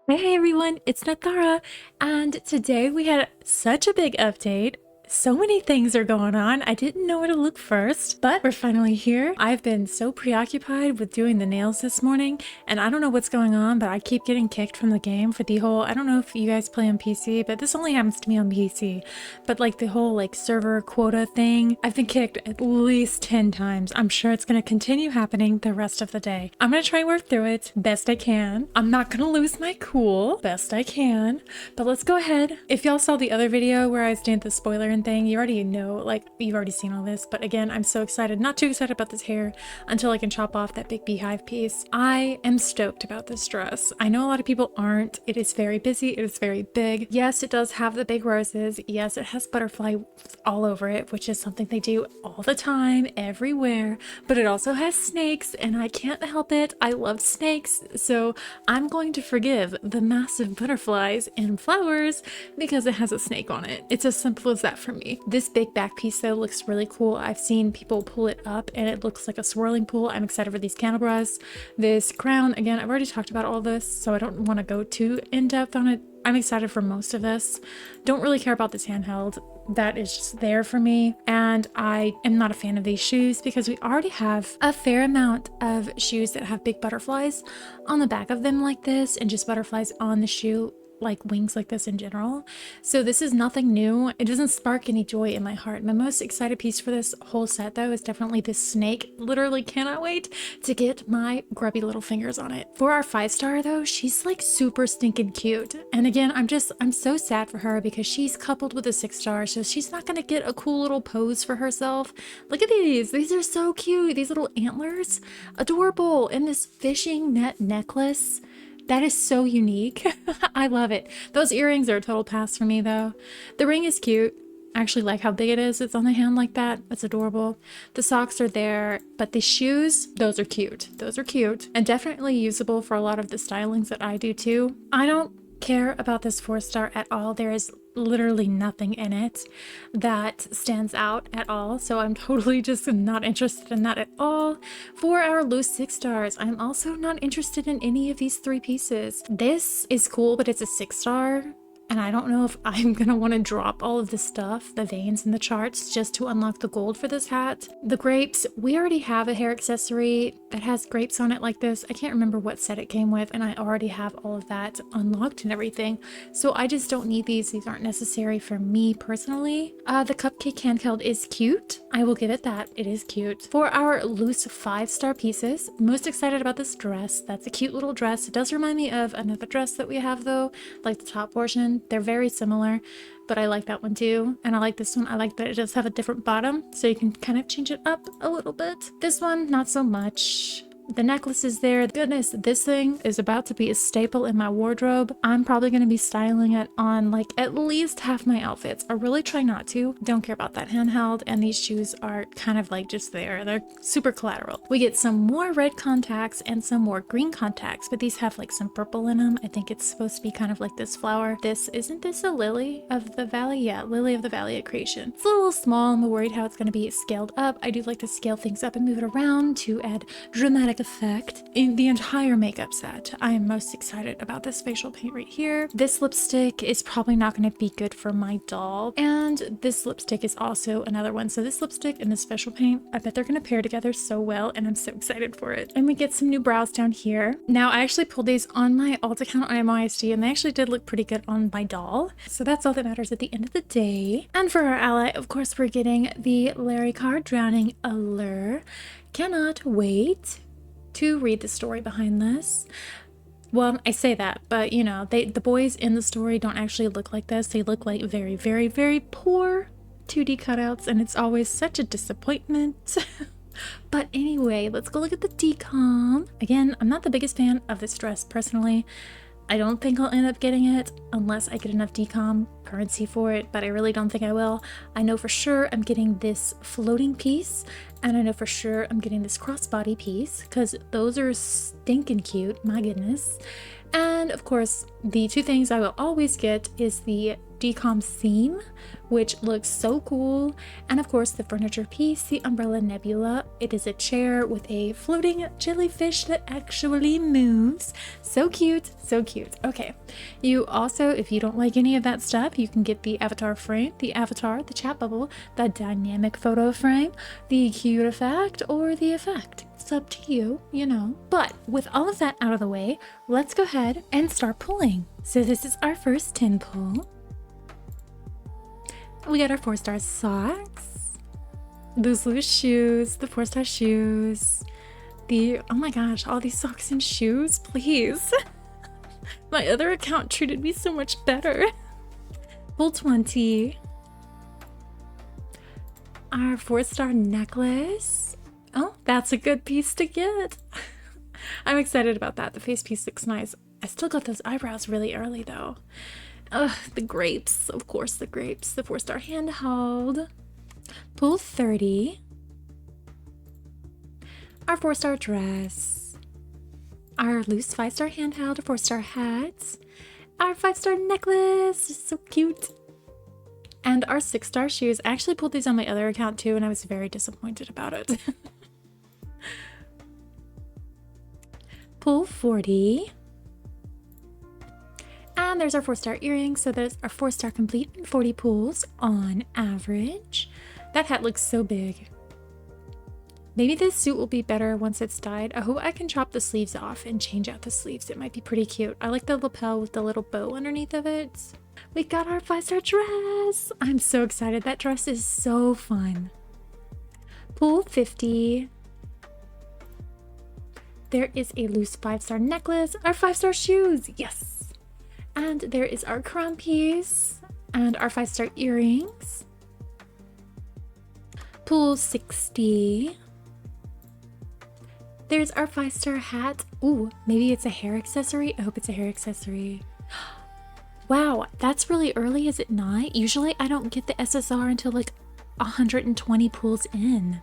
Hey everyone, it's Nathara, and today we had such a big update. So many things are going on. I didn't know where to look first, but we're finally here. I've been so preoccupied with doing the nails this morning, and I don't know what's going on, but I keep getting kicked from the game for the whole, I don't know if you guys play on PC, but this only happens to me on PC, but like the whole like server quota thing, I've been kicked at least 10 times. I'm sure it's going to continue happening the rest of the day. I'm going to try and work through it best I can. I'm not going to lose my cool best I can, but let's go ahead. If y'all saw the other video where I was doing the spoiler and thing, you already know, like, you've already seen all this, but again, I'm so excited, not too excited about this hair until I can chop off that big beehive piece. I am stoked about this dress. I know a lot of people aren't. It is very busy, it is very big. Yes, it does have the big roses. Yes, it has butterfly all over it, which is something they do all the time, everywhere, but it also has snakes, and I can't help it. I love snakes, so I'm going to forgive the massive butterflies and flowers because it has a snake on it. It's as simple as that for me. This big back piece though looks really cool. I've seen people pull it up and it looks like a swirling pool. I'm excited for these candelabras. This crown, again, I've already talked about all this, so I don't want to go too in depth on it. I'm excited for most of this. Don't really care about this handheld. That is just there for me. And I am not a fan of these shoes because we already have a fair amount of shoes that have big butterflies on the back of them like this, and just butterflies on the shoe, like wings like this in general. So this is nothing new. It doesn't spark any joy in my heart. My most excited piece for this whole set though is definitely this snake. Literally cannot wait to get my grubby little fingers on it. For our 5-star though, she's like super stinking cute. And again, I'm so sad for her because she's coupled with a 6-star, so she's not gonna get a cool little pose for herself. Look at these. These are so cute. These little antlers, adorable. And this fishing net necklace. That is so unique. I love it. Those earrings are a total pass for me though. The ring is cute. I actually like how big it is. It's on the hand like that. That's adorable. The socks are there, but the shoes, those are cute. Those are cute and definitely usable for a lot of the stylings that I do too. I don't care about this 4-star at all. There is literally nothing in it that stands out at all, so I'm totally just not interested in that at all. For our loose 6-stars, I'm also not interested in any of these 3 pieces. This is cool, but it's a 6-star, and I don't know if I'm gonna want to drop all of this stuff, the veins and the charts, just to unlock the gold for this hat. The grapes, we already have a hair accessory that has grapes on it like this. I can't remember what set it came with, and I already have all of that unlocked and everything, so I just don't need these. These aren't necessary for me personally. The cupcake handheld is cute. I will give it that. It is cute. For our loose 5-star pieces, most excited about this dress. That's a cute little dress. It does remind me of another dress that we have though, like the top portion. They're very similar, but I like that one too. And I like this one. I like that it does have a different bottom, so you can kind of change it up a little bit. This one, not so much. The necklace is there. Goodness, this thing is about to be a staple in my wardrobe. I'm probably going to be styling it on like at least half my outfits. I really try not to. Don't care about that handheld, and these shoes are kind of like just there. They're super collateral. We get some more red contacts and some more green contacts, but these have like some purple in them. I think it's supposed to be kind of like this flower. Isn't this a lily of the valley? Yeah, lily of the valley at creation. It's a little small. I'm worried how it's going to be scaled up. I do like to scale things up and move it around to add dramatic effect in the entire makeup set. I am most excited about this facial paint right here. This lipstick is probably not going to be good for my doll, and this lipstick is also another one. So this lipstick and this facial paint, I bet they're going to pair together so well, and I'm so excited for it. And we get some new brows down here. Now I actually pulled these on my alt account on MYSD, and they actually did look pretty good on my doll, so that's all that matters at the end of the day. And for our ally, of course, we're getting the Larry card, Drowning Allure. Cannot wait to read the story behind this. Well, I say that, but you know, the boys in the story don't actually look like this. They look like very, very, very poor 2D cutouts, and it's always such a disappointment. But anyway, let's go look at the decom. Again, I'm not the biggest fan of this dress personally. I don't think I'll end up getting it unless I get enough decom currency for it, but I really don't think I will. I know for sure I'm getting this floating piece, and I know for sure I'm getting this crossbody piece because those are stinking cute, my goodness. And of course, the 2 things I will always get is the decom seam, which looks so cool. And of course the furniture piece, the umbrella nebula. It is a chair with a floating jellyfish that actually moves. So cute, so cute. Okay, you also, if you don't like any of that stuff, you can get the avatar frame, the avatar, the chat bubble, the dynamic photo frame, the cute effect, or the effect. It's up to you, you know. But with all of that out of the way, let's go ahead and start pulling. So this is our first 10 pull. We got our 4-star socks, those loose shoes, the 4-star shoes, the, oh my gosh, all these socks and shoes, please. My other account treated me so much better. Pull 20. Our 4-star necklace. Oh, that's a good piece to get. I'm excited about that. The face piece looks nice. I still got those eyebrows really early though. Ugh, the grapes, of course, the grapes. The 4-star handheld. Pull 30. Our 4-star dress. Our loose 5-star handheld, a 4-star hat. Our 5-star necklace, so cute. And our 6-star shoes. I actually pulled these on my other account too, and I was very disappointed about it. Pull 40. And there's our 4-star earrings. So there's our 4-star complete and 40 pulls on average. That hat looks so big. Maybe this suit will be better once it's dyed. I hope I can chop the sleeves off and change out the sleeves. It might be pretty cute. I like the lapel with the little bow underneath of it. We got our 5-star dress. I'm so excited. That dress is so fun. Pull 50. There is a loose 5-star necklace, our 5-star shoes, yes. And there is our crown piece and our 5-star earrings. Pull 60. There's our 5-star hat. Ooh, maybe it's a hair accessory. I hope it's a hair accessory. Wow, that's really early, is it not? Usually I don't get the SSR until like 120 pulls in.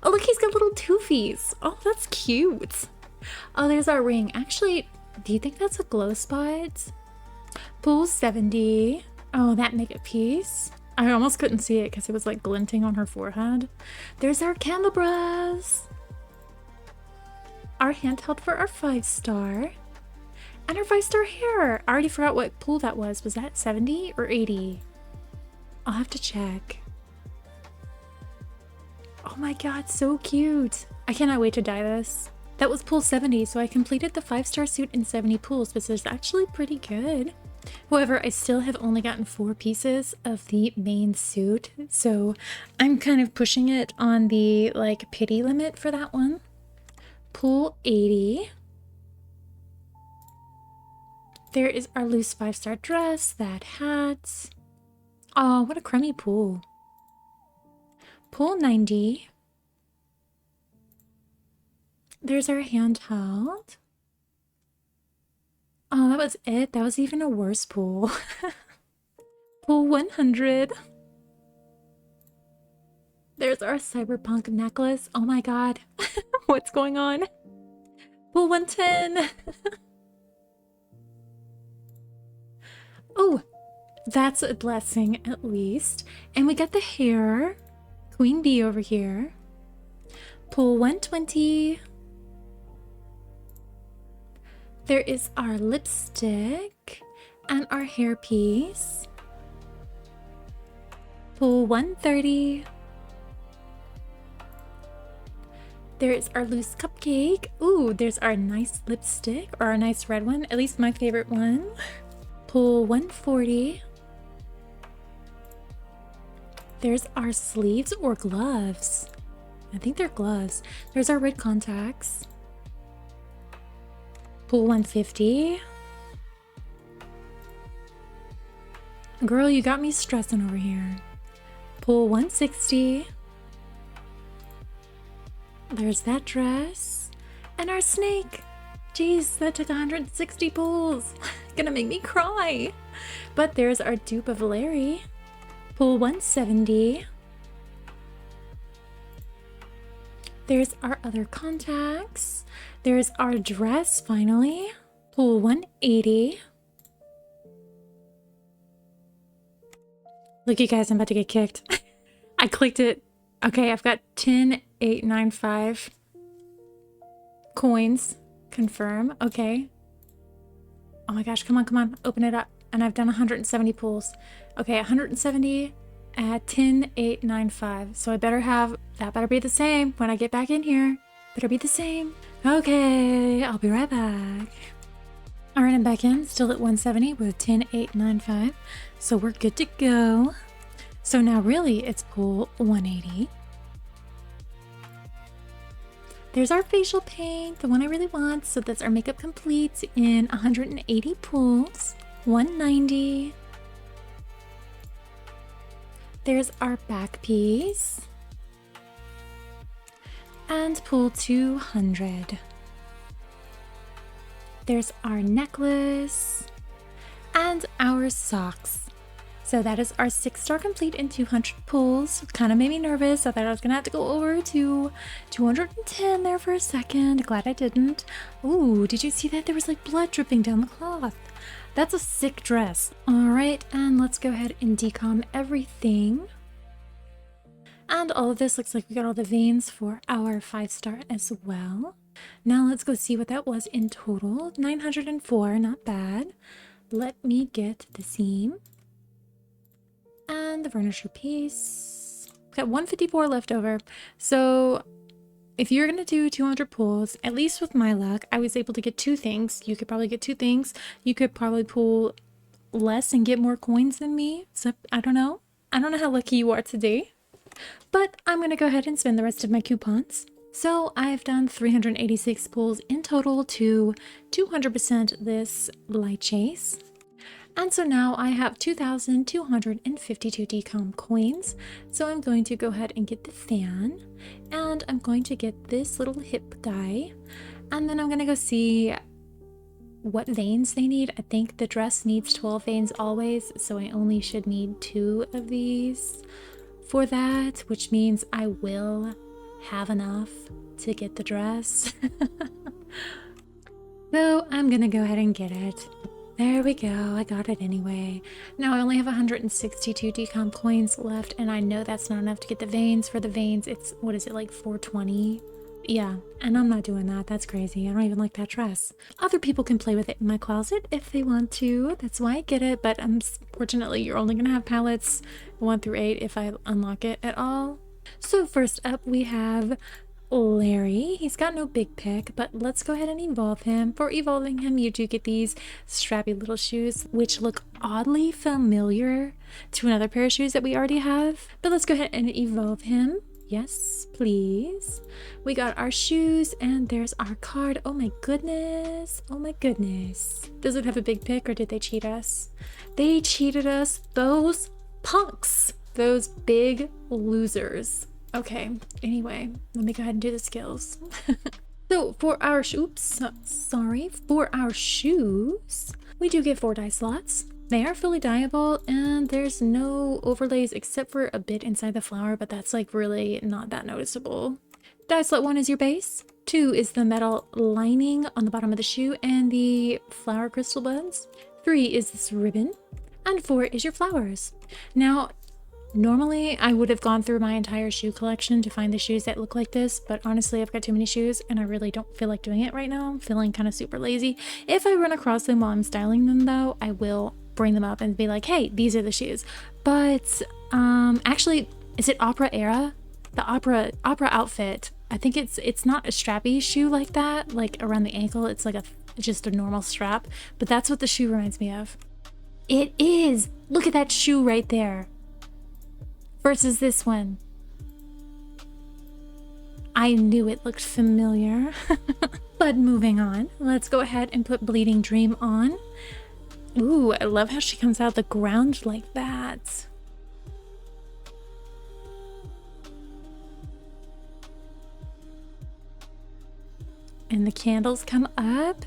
Oh, look, he's got little toofies. Oh, that's cute. Oh, there's our ring. Actually, do you think that's a glow spot? Pull 70. Oh, that makeup piece. I almost couldn't see it because it was like glinting on her forehead. There's our candelabras. Our handheld for our 5-star. And our 5-star hair. I already forgot what pull that was. Was that 70 or 80? I'll have to check. Oh my god, so cute. I cannot wait to dye this. That was pull 70, so I completed the 5-star suit in 70 pulls, which is actually pretty good. However, I still have only gotten 4 pieces of the main suit, so I'm kind of pushing it on the like pity limit for that one. Pull 80. There is our loose 5-star dress, that hat. Oh, what a crummy pull. Pull 90. There's our handheld. Oh, that was it. That was even a worse pull. Pull 100. There's our cyberpunk necklace. Oh my god. What's going on? Pull 110. Oh, that's a blessing at least. And we got the hair. Queen bee over here. Pull 120. There is our lipstick and our hair piece. Pull 130. There is our loose cupcake. Ooh, there's our nice lipstick, or our nice red one, at least my favorite one. Pull 140. There's our sleeves or gloves. I think they're gloves. There's our red contacts. Pull 150. Girl, you got me stressing over here. Pull 160. There's that dress. And our snake. Jeez, that took 160 pulls. Gonna make me cry. But there's our dupe of Larry. Pull 170. There's our other contacts. There's our dress finally. Pull 180. Look, you guys, I'm about to get kicked. I clicked it. Okay, I've got 10,895 coins. Confirm. Okay. Oh my gosh, come on, open it up. And I've done 170 pulls. Okay, 170 at 10,895. So I better have, that better be the same when I get back in here. Better be the same. Okay, I'll be right back. All right, I'm back in, still at 170 with 10,895. So we're good to go. So now really it's pull 180. There's our facial paint, the one I really want. So that's our makeup complete in 180 pulls. 190. There's our back piece. And pull 200. There's our necklace and our socks. So that is our 6-star complete in 200 pulls. Kind of made me nervous. I thought I was gonna have to go over to 210 there for a second. Glad I didn't. Ooh, did you see that? There was like blood dripping down the cloth. That's a sick dress. All right, and let's go ahead and decom everything. And all of this looks like we got all the veins for our 5-star as well. Now let's go see what that was in total. 904, not bad. Let me get the seam. And the varnisher piece. Got 154 left over. So if you're gonna do 200 pulls, at least with my luck, I was able to get 2 things. You could probably get 2 things. You could probably pull less and get more coins than me. So I don't know. I don't know how lucky you are today. But I'm gonna go ahead and spend the rest of my coupons. So I've done 386 pulls in total to 200% this light chase. And so now I have 2,252 decom coins. So I'm going to go ahead and get the fan, and I'm going to get this little hip guy, and then I'm gonna go see what veins they need. I think the dress needs 12 veins always, so I only should need 2 of these for that, which means I will have enough to get the dress. So I'm gonna go ahead and get it. There we go, I got it anyway. Now I only have 162 decom coins left, and I know that's not enough to get the veins. For the veins, it's, what is it, like 420? Yeah, and I'm not doing that. That's crazy. I don't even like that dress. Other people can play with it in my closet if they want to. That's why I get it, but unfortunately, you're only gonna have palettes 1 through 8 if I unlock it at all. So first up, we have Larry. He's got no big pick, but let's go ahead and evolve him. For evolving him, you do get these strappy little shoes, which look oddly familiar to another pair of shoes that we already have. But let's go ahead and evolve him. Yes, please. We got our shoes, and there's our card. Oh my goodness. Oh my goodness. Does it have a big pick, or did they cheat us? They cheated us. Those punks. Those big losers. Okay, anyway, let me go ahead and do the skills. So for our for our shoes, we do get 4 dye slots. They are fully dyeable, and there's no overlays except for a bit inside the flower, but that's like really not that noticeable. Dye slot 1 is your base. 2 is the metal lining on the bottom of the shoe and the flower crystal buds. 3 is this ribbon, and 4 is your flowers. Now, normally I would have gone through my entire shoe collection to find the shoes that look like this, but honestly I've got too many shoes and I really don't feel like doing it right now. I'm feeling kind of super lazy. If I run across them while I'm styling them though, I will bring them up and be like, hey, these are the shoes. But actually, is it opera era? The opera outfit, I think it's not a strappy shoe like that, like around the ankle. It's like just a normal strap, but that's what the shoe reminds me of. It is. Look at that shoe right there versus this one. I knew it looked familiar. But moving on, let's go ahead and put Bleeding Dream on. Ooh, I love how she comes out of the ground like that. And the candles come up.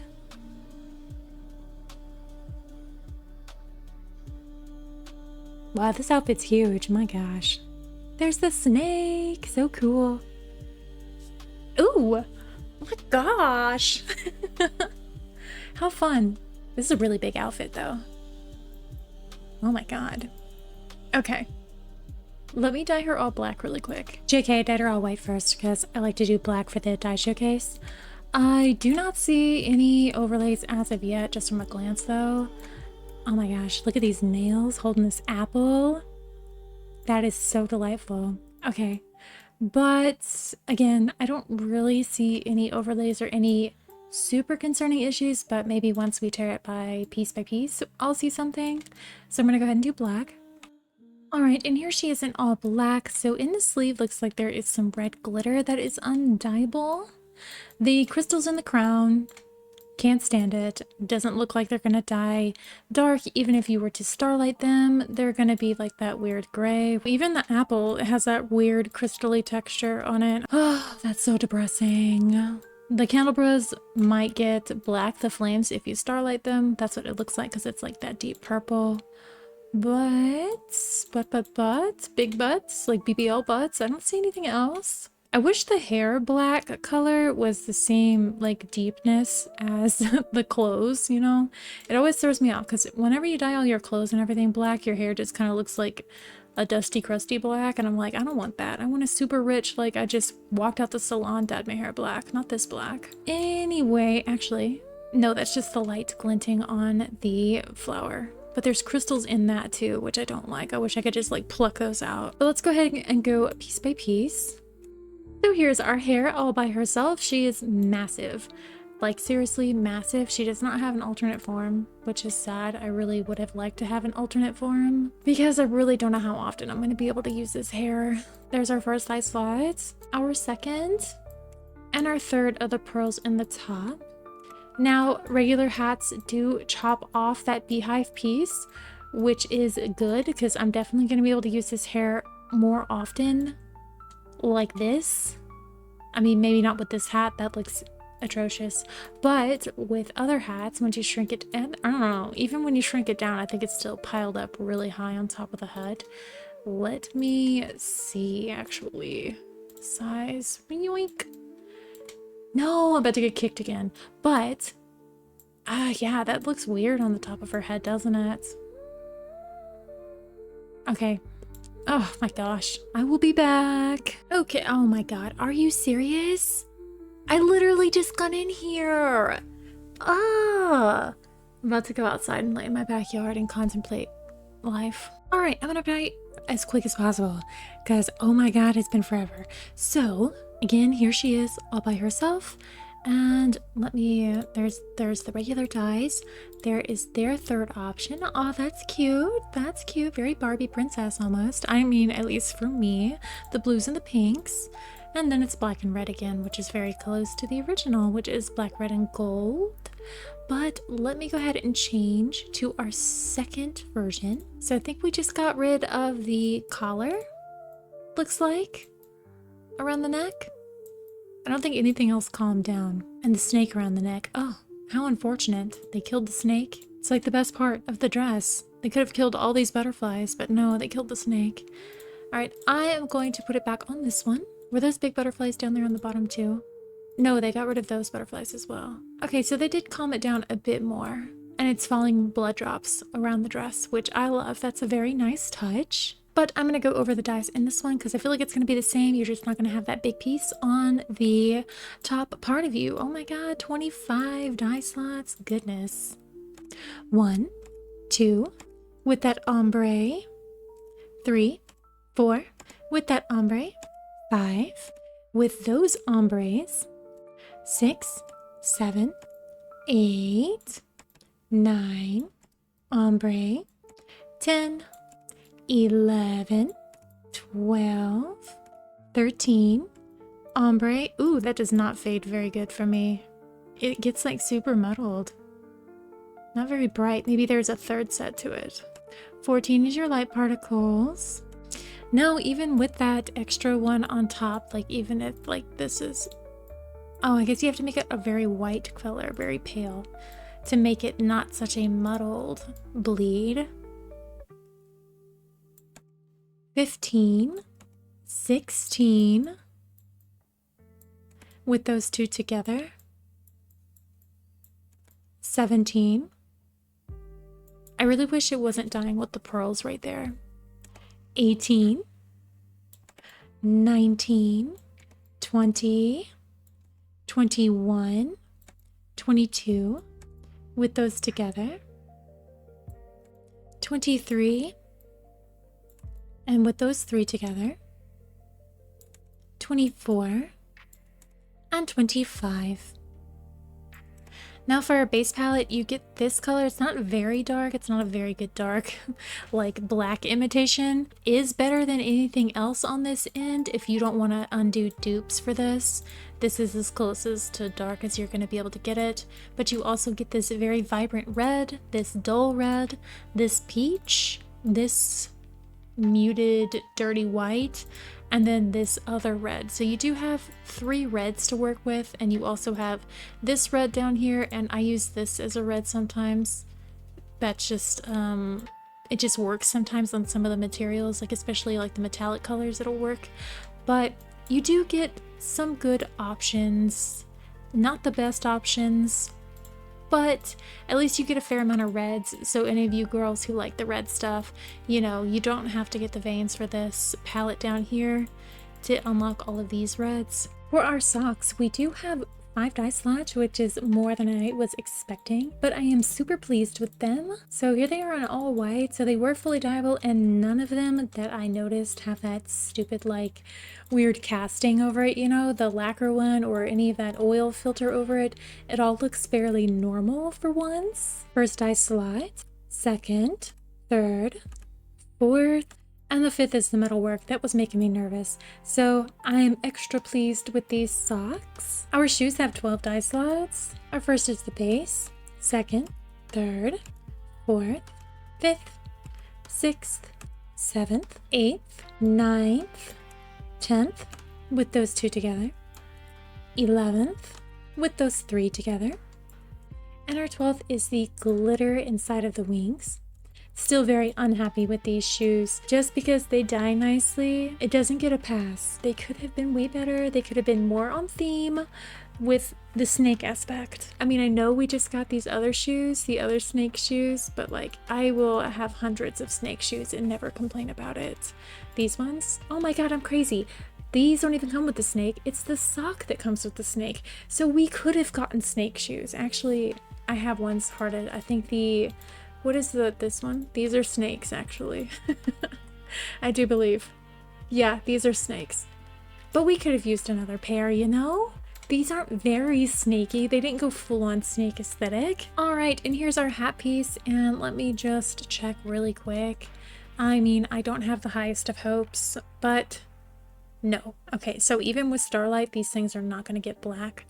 Wow, this outfit's huge, my gosh. There's the snake, so cool. Ooh, oh my gosh. How fun. This is a really big outfit though. Oh my god. Okay. Let me dye her all black really quick. JK, I dyed her all white first because I like to do black for the dye showcase. I do not see any overlays as of yet, just from a glance though. Oh my gosh, look at these nails holding this apple. That is so delightful. Okay, but again, I don't really see any overlays or any super concerning issues, but maybe once we tear it by piece, I'll see something. So I'm gonna go ahead and do black. All right, and here she is in all black. So in the sleeve, looks like there is some red glitter that is undyeable. The crystals in the crown, can't stand it. Doesn't look like they're gonna dye dark. Even if you were to starlight them, they're gonna be like that weird gray. Even the apple has that weird crystally texture on it. Oh, that's so depressing. The candlebras might get black, the flames, if you starlight them. That's what it looks like because it's like that deep purple. But, big butts, like BBL butts. I don't see anything else. I wish the hair black color was the same like deepness as the clothes, you know? It always throws me off because whenever you dye all your clothes and everything black, your hair just kind of looks like a dusty, crusty black. And I'm like, I don't want that. I want a super rich, like I just walked out the salon, dyed my hair black, not this black. Anyway, actually, no, that's just the light glinting on the flower. But there's crystals in that too, which I don't like. I wish I could just like pluck those out. But let's go ahead and go piece by piece. So here's our hair all by herself. She is massive, like seriously massive. She does not have an alternate form, which is sad. I really would have liked to have an alternate form because I really don't know how often I'm going to be able to use this hair. There's our first eye slots, our second, and our third of the pearls in the top. Now, regular hats do chop off that beehive piece, which is good because I'm definitely going to be able to use this hair more often like this. I mean, maybe not with this hat, that looks atrocious, but with other hats, once you shrink it, and I don't know, even when you shrink it down, I think it's still piled up really high on top of the head. Let me see, actually. Size, yoink. No, I'm about to get kicked again. But, yeah, that looks weird on the top of her head, doesn't it? Okay. Oh my gosh. I will be back. Okay, oh my god. Are you serious? I literally just got in here. I'm about to go outside and lay in my backyard and contemplate life. All right, I'm gonna try as quick as possible because, oh my god, it's been forever. So, again, here she is all by herself. And let me, there's the regular dyes. There is their third option. Oh, that's cute. That's cute. Very Barbie princess almost. I mean, at least for me. The blues and the pinks. And then it's black and red again, which is very close to the original, which is black, red, and gold. But let me go ahead and change to our second version. So I think we just got rid of the collar, looks like, around the neck. I don't think anything else calmed down. And the snake around the neck. Oh, how unfortunate. They killed the snake. It's like the best part of the dress. They could have killed all these butterflies, but no, they killed the snake. All right, I am going to put it back on this one. Were those big butterflies down there on the bottom too? No, they got rid of those butterflies as well. Okay, so they did calm it down a bit more. And it's falling blood drops around the dress, which I love. That's a very nice touch. But I'm going to go over the dyes in this one because I feel like it's going to be the same. You're just not going to have that big piece on the top part of you. Oh my god, 25 dye slots. Goodness. 1, 2, with that ombre. 3, 4, with that ombre. 5, with those ombres. 6, 7, 8, 9, ombre. 10, 11, 12, 13, ombre. Ooh, that does not fade very good for me. It gets like super muddled. Not very bright. Maybe there's a third set to it. 14 is your light particles. No, even with that extra one on top, like even if like this is... Oh, I guess you have to make it a very white color, very pale, to make it not such a muddled bleed. 15, 16, with those two together. 17. I really wish it wasn't dyeing with the pearls right there. 18, 19, 20, 21, 22, with those together, 23, and with those three together, 24, and 25. Now for our base palette, you get this color. It's not very dark. It's not a very good dark. Like black imitation is better than anything else on this end. If you don't want to undo dupes for this, this is as close as to dark as you're going to be able to get it. But you also get this very vibrant red, this dull red, this peach, this muted dirty white, and then this other red. So you do have 3 reds to work with, and you also have this red down here, and I use this as a red sometimes. That's just it just works sometimes on some of the materials, like especially like the metallic colors, it'll work. But you do get some good options, not the best options, but at least you get a fair amount of reds. So any of you girls who like the red stuff, you know, you don't have to get the veins for this palette down here to unlock all of these reds. For our socks, we do have 5 die slots, which is more than I was expecting, but I am super pleased with them. So here they are on all white, so they were fully dyeable, and none of them that I noticed have that stupid like weird casting over it, you know, the lacquer one or any of that oil filter over it. It all looks fairly normal for once. First die slot, second, third, fourth, and the 5th is the metalwork. That was making me nervous. So I am extra pleased with these socks. Our shoes have 12 die slots. Our first is the base, second, third, fourth, 5th, 6th, 7th, 8th, 9th, 10th, with those 2 together, 11th, with those 3 together, and our 12th is the glitter inside of the wings. Still very unhappy with these shoes. Just because they dye nicely, it doesn't get a pass. They could have been way better. They could have been more on theme with the snake aspect. I mean, I know we just got these other shoes, the other snake shoes, but like I will have hundreds of snake shoes and never complain about it. These ones, oh my god, I'm crazy. These don't even come with the snake. It's the sock that comes with the snake. So we could have gotten snake shoes. Actually, I have ones hearted. I think what is this one? These are snakes, actually. I do believe. Yeah, these are snakes. But we could have used another pair, you know? These aren't very snaky. They didn't go full on snake aesthetic. All right, and here's our hat piece. And let me just check really quick. I mean, I don't have the highest of hopes, but no. Okay, so even with Starlight, these things are not going to get black,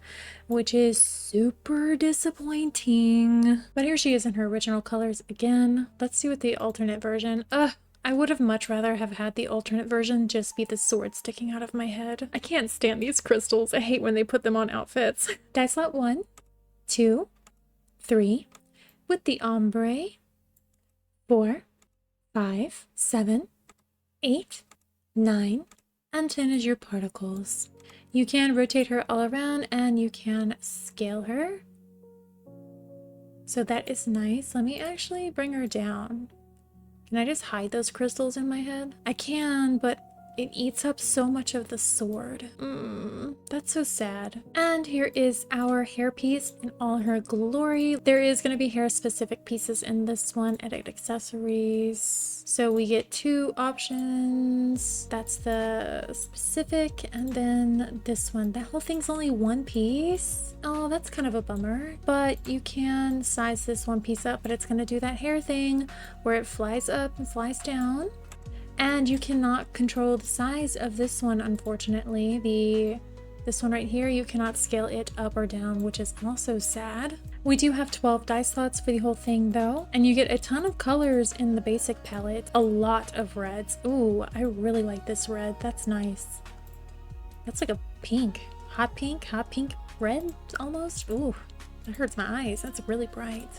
which is super disappointing. But here she is in her original colors again. Let's see what the alternate version. I would have much rather have had the alternate version just be the sword sticking out of my head. I can't stand these crystals. I hate when they put them on outfits. Die slot 1, 2, 3, with the ombre, 4, 5, 7, 8, 9, and 10 is your particles. You can rotate her all around and you can scale her. So that is nice. Let me actually bring her down. Can I just hide those crystals in my head? I can, but it eats up so much of the sword. That's so sad. And here is our hairpiece in all her glory. There is going to be hair specific pieces in this one. Edit accessories. So we get 2 options. That's the specific, and then this one. That whole thing's only 1 piece. Oh, that's kind of a bummer. But you can size this 1 piece up, but it's going to do that hair thing where it flies up and flies down. And you cannot control the size of this one, unfortunately. This one right here, you cannot scale it up or down, which is also sad. We do have 12 die slots for the whole thing though, and you get a ton of colors in the basic palette. A lot of reds. Ooh, I really like this red. That's nice. That's like a pink. Hot pink red almost. Ooh, that hurts my eyes. That's really bright.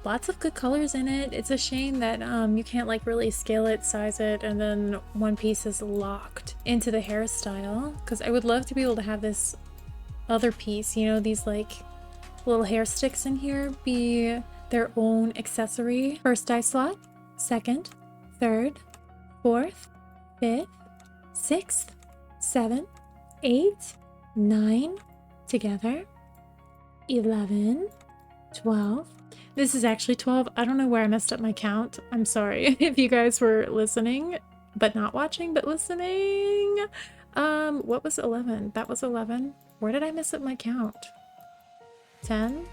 Lots of good colors in it. It's a shame that you can't like really scale it, size it, and then 1 piece is locked into the hairstyle, because I would love to be able to have this other piece, you know, these like little hair sticks in here be their own accessory. First die slot, second, third, 4th, 5th, 6th, 7th, 8th, 9 together, 11, 12. This is actually 12. I don't know where I messed up my count. I'm sorry if you guys were listening, but not watching, but listening. What was 11? That was 11. Where did I mess up my count? 10,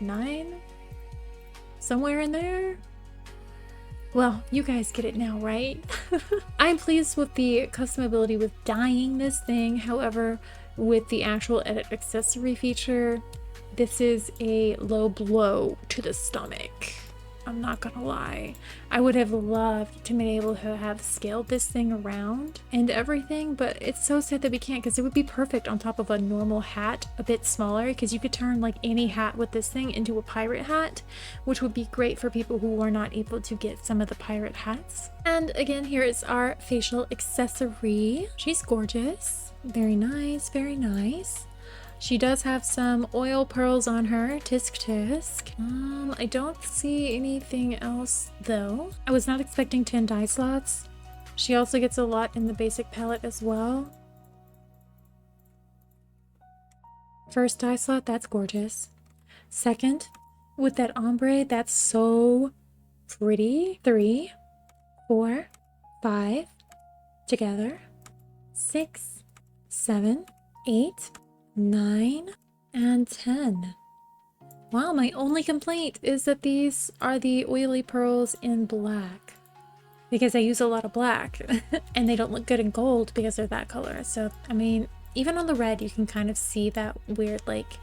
9, somewhere in there. Well, you guys get it now, right? I'm pleased with the custom ability with dyeing this thing. However, with the actual edit accessory feature, this is a low blow to the stomach. I'm not gonna lie. I would have loved to be able to have scaled this thing around and everything, but it's so sad that we can't, because it would be perfect on top of a normal hat, a bit smaller, because you could turn like any hat with this thing into a pirate hat, which would be great for people who are not able to get some of the pirate hats. And again, here is our facial accessory. She's gorgeous. Very nice, very nice. She does have some oil pearls on her, tisk tisk. I don't see anything else though. I was not expecting 10 dye slots. She also gets a lot in the basic palette as well. First dye slot, that's gorgeous. Second, with that ombre, that's so pretty. 3, 4, 5, together. 6, 7, 8, 9, and 10. Wow, my only complaint is that these are the oily pearls in black, because I use a lot of black and they don't look good in gold because they're that color. So, I mean, even on the red, you can kind of see that weird like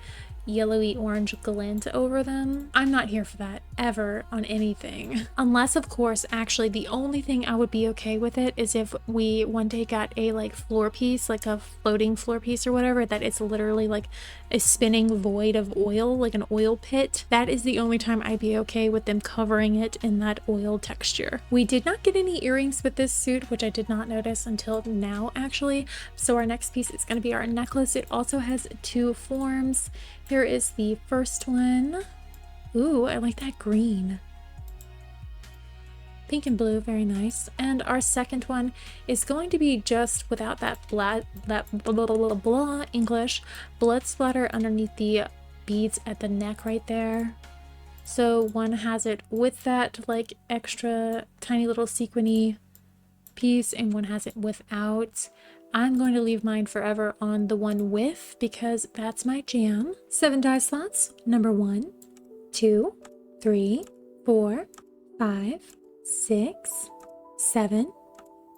yellowy orange glint over them. I'm not here for that ever on anything. Unless, of course, actually the only thing I would be okay with it is if we one day got a like floor piece, like a floating floor piece or whatever, that it's literally like a spinning void of oil, like an oil pit. That is the only time I'd be okay with them covering it in that oil texture. We did not get any earrings with this suit, which I did not notice until now actually. So our next piece is going to be our necklace. It also has 2 forms. Here is the first one. Ooh, I like that green. Pink and blue, very nice. And our second one is going to be just without that blah English blood splatter underneath the beads at the neck right there. So one has it with that like extra tiny little sequiny piece, and one has it without. I'm going to leave mine forever on the one with, because that's my jam. 7 die slots. Number 1, 2, 3, 4, 5, 6, 7,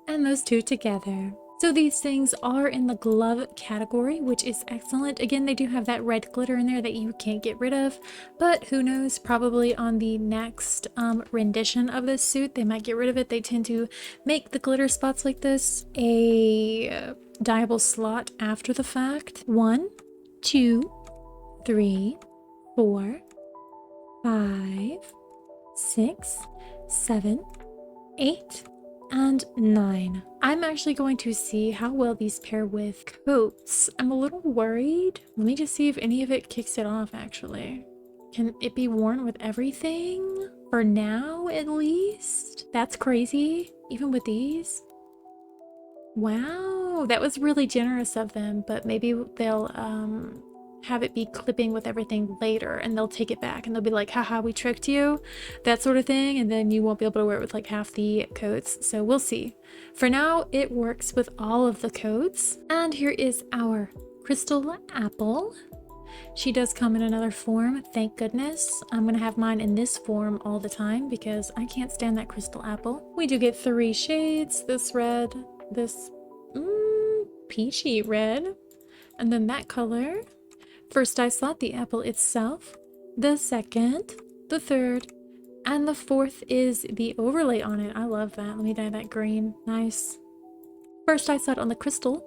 and those 2 together. So these things are in the glove category, which is excellent. Again, they do have that red glitter in there that you can't get rid of, but who knows, probably on the next rendition of this suit, they might get rid of it. They tend to make the glitter spots like this a dyeable slot after the fact. 1, 2, 3, 4, 5, 6, 7, 8, and 9. I'm actually going to see how well these pair with coats. I'm a little worried. Let me just see if any of it kicks it off actually. Can it be worn with everything? For now, at least? That's crazy, even with these. Wow, that was really generous of them, but maybe they'll have it be clipping with everything later, and they'll take it back and they'll be like, haha, we tricked you, that sort of thing, and then you won't be able to wear it with like half the coats. So we'll see. For now, it works with all of the coats. And here is our crystal apple. She does come in another form, thank goodness. I'm gonna have mine in this form all the time because I can't stand that crystal apple. We do get 3 shades, this red, this peachy red, and then that color. First dye slot, the apple itself. The second, the third, and the 4th is the overlay on it. I love that. Let me dye that green. Nice. First dye slot on the crystal,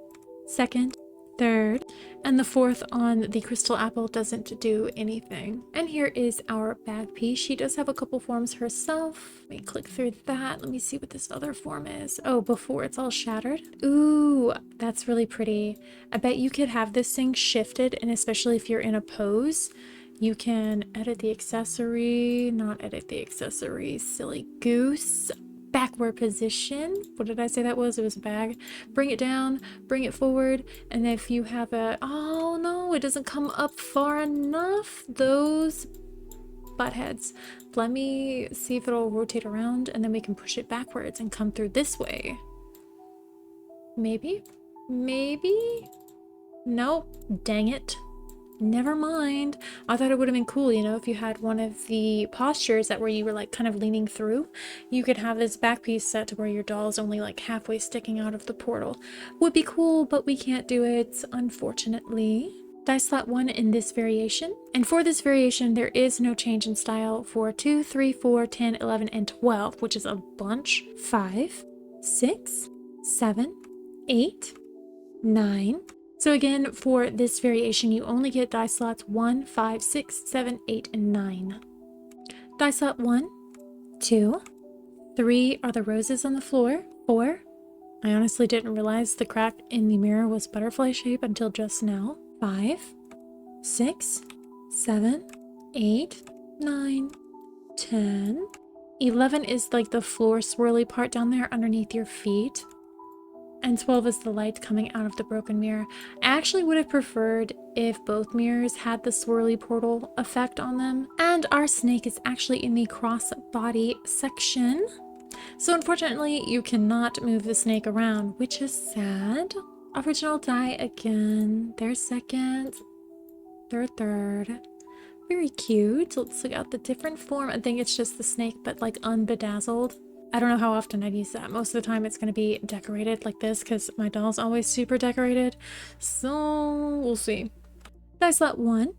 second, third, and the 4th on the crystal apple doesn't do anything. And here is our back piece. She does have a couple forms herself. Let me click through that. Let me see what this other form is. Oh, before it's all shattered. Ooh, that's really pretty. I bet you could have this thing shifted, and especially if you're in a pose, you can edit the accessory, not edit the accessory, silly goose. backward position. What did I say that was? It was a bag. Bring it down, bring it forward, and if you have a, oh no, it doesn't come up far enough. Those butt heads. Let me see if it'll rotate around, and then we can push it backwards and come through this way. Maybe? Maybe? Nope. Dang it. Never mind. I thought it would have been cool, you know, if you had one of the postures that where you were like kind of leaning through, you could have this back piece set to where your doll is only like halfway sticking out of the portal. Would be cool, but we can't do it, unfortunately. Die slot 1 in this variation. And for this variation, there is no change in style for 2, 3, 4, 10, 11, and 12, which is a bunch. 5, 6, 7, 8, 9. So again, for this variation, you only get die slots 1, 5, 6, 7, 8, and 9. Die slot 1, 2, 3 are the roses on the floor. 4. I honestly didn't realize the crack in the mirror was butterfly shape until just now. 5, 6, 7, 8, 9, 10. 11 is like the floor swirly part down there underneath your feet. And 12 is the light coming out of the broken mirror. I actually would have preferred if both mirrors had the swirly portal effect on them. And our snake is actually in the crossbody section. So unfortunately, you cannot move the snake around, which is sad. Original die again. Their second. Their third. Very cute. Let's look at the different form. I think it's just the snake, but like unbedazzled. I don't know how often I'd use that. Most of the time it's going to be decorated like this because my doll's always super decorated. So we'll see. Die slot 1,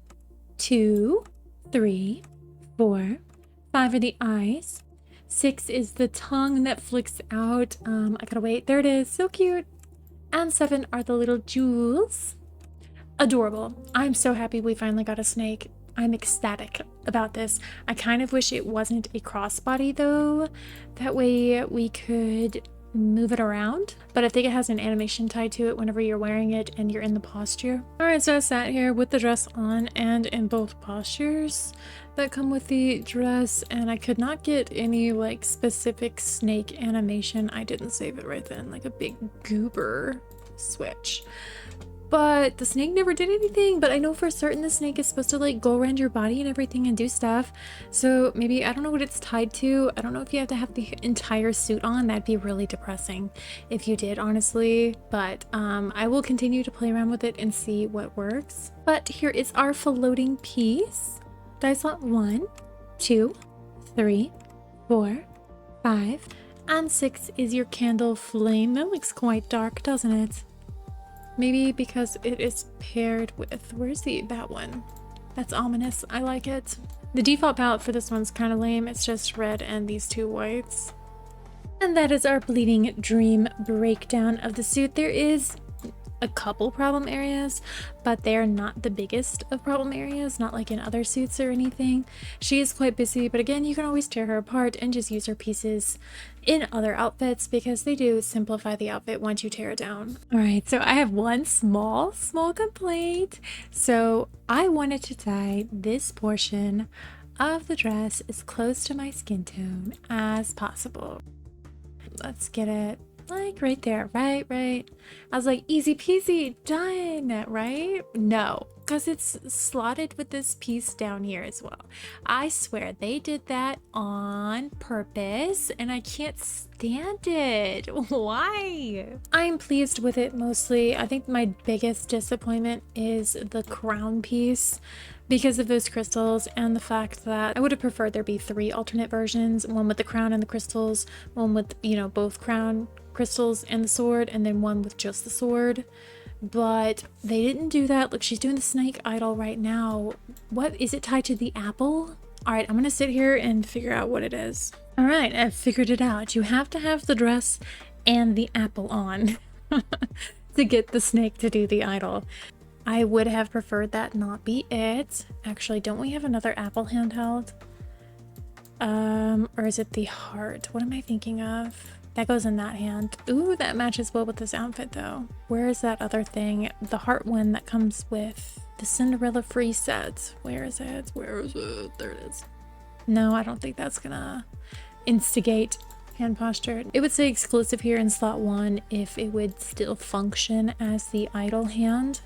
2, 3, 4, 5 are the eyes. 6 is the tongue that flicks out. I gotta wait. There it is. So cute. And 7 are the little jewels. Adorable. I'm so happy we finally got a snake. I'm ecstatic about this. I kind of wish it wasn't a crossbody though. That way we could move it around. But I think it has an animation tied to it whenever you're wearing it and you're in the posture. Alright, so I sat here with the dress on and in both postures that come with the dress, and I could not get any like specific snake animation. I didn't save it right then, like a big goober switch. But the snake never did anything, but I know for certain the snake is supposed to like go around your body and everything and do stuff. So maybe, I don't know what it's tied to. I don't know if you have to have the entire suit on. That'd be really depressing if you did, honestly. But I will continue to play around with it and see what works. But here is our floating piece. Die slot 1, 2, 3, 4, 5, and 6 is your candle flame. That looks quite dark, doesn't it? Maybe because it is paired with, where's that one? That's ominous. I like it. The default palette for this one's kind of lame. It's just red and these 2 whites. And that is our Bleeding Dream breakdown of the suit. There is a couple problem areas, but they're not the biggest of problem areas, not like in other suits or anything. She is quite busy, but again, you can always tear her apart and just use her pieces in other outfits because they do simplify the outfit once you tear it down. All right, so I have one small complaint. So I wanted to dye this portion of the dress as close to my skin tone as possible. Let's get it like right there, right? I was like, easy peasy, done, right? No, because it's slotted with this piece down here as well. I swear they did that on purpose and I can't stand it. Why? I'm pleased with it mostly. I think my biggest disappointment is the crown piece because of those crystals and the fact that I would have preferred there be 3 alternate versions, one with the crown and the crystals, one with, you know, both crown crystals and the sword, and then one with just the sword. But they didn't do that. Look, she's doing the snake idol right now. What is it tied to? The apple? All right, I'm gonna sit here and figure out what it is. All right, I've figured it out. You have to have the dress and the apple on to get the snake to do the idol. I would have preferred that not be it. Actually, don't we have another apple handheld? Or is it the heart? What am I thinking of? That goes in that hand. Ooh, that matches well with this outfit though. Where is that other thing? The heart one that comes with the Cinderella free set. Where is it? Where is it? There it is. No, I don't think that's gonna instigate hand posture. It would say exclusive here in slot 1 if it would still function as the idle hand.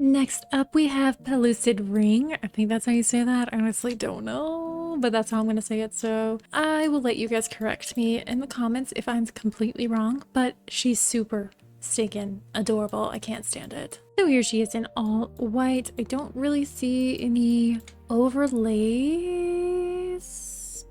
Next up, we have Pellucid Ring. I think that's how you say that. I honestly don't know, but that's how I'm going to say it. So I will let you guys correct me in the comments if I'm completely wrong, but she's super stinking adorable. I can't stand it. So here she is in all white. I don't really see any overlays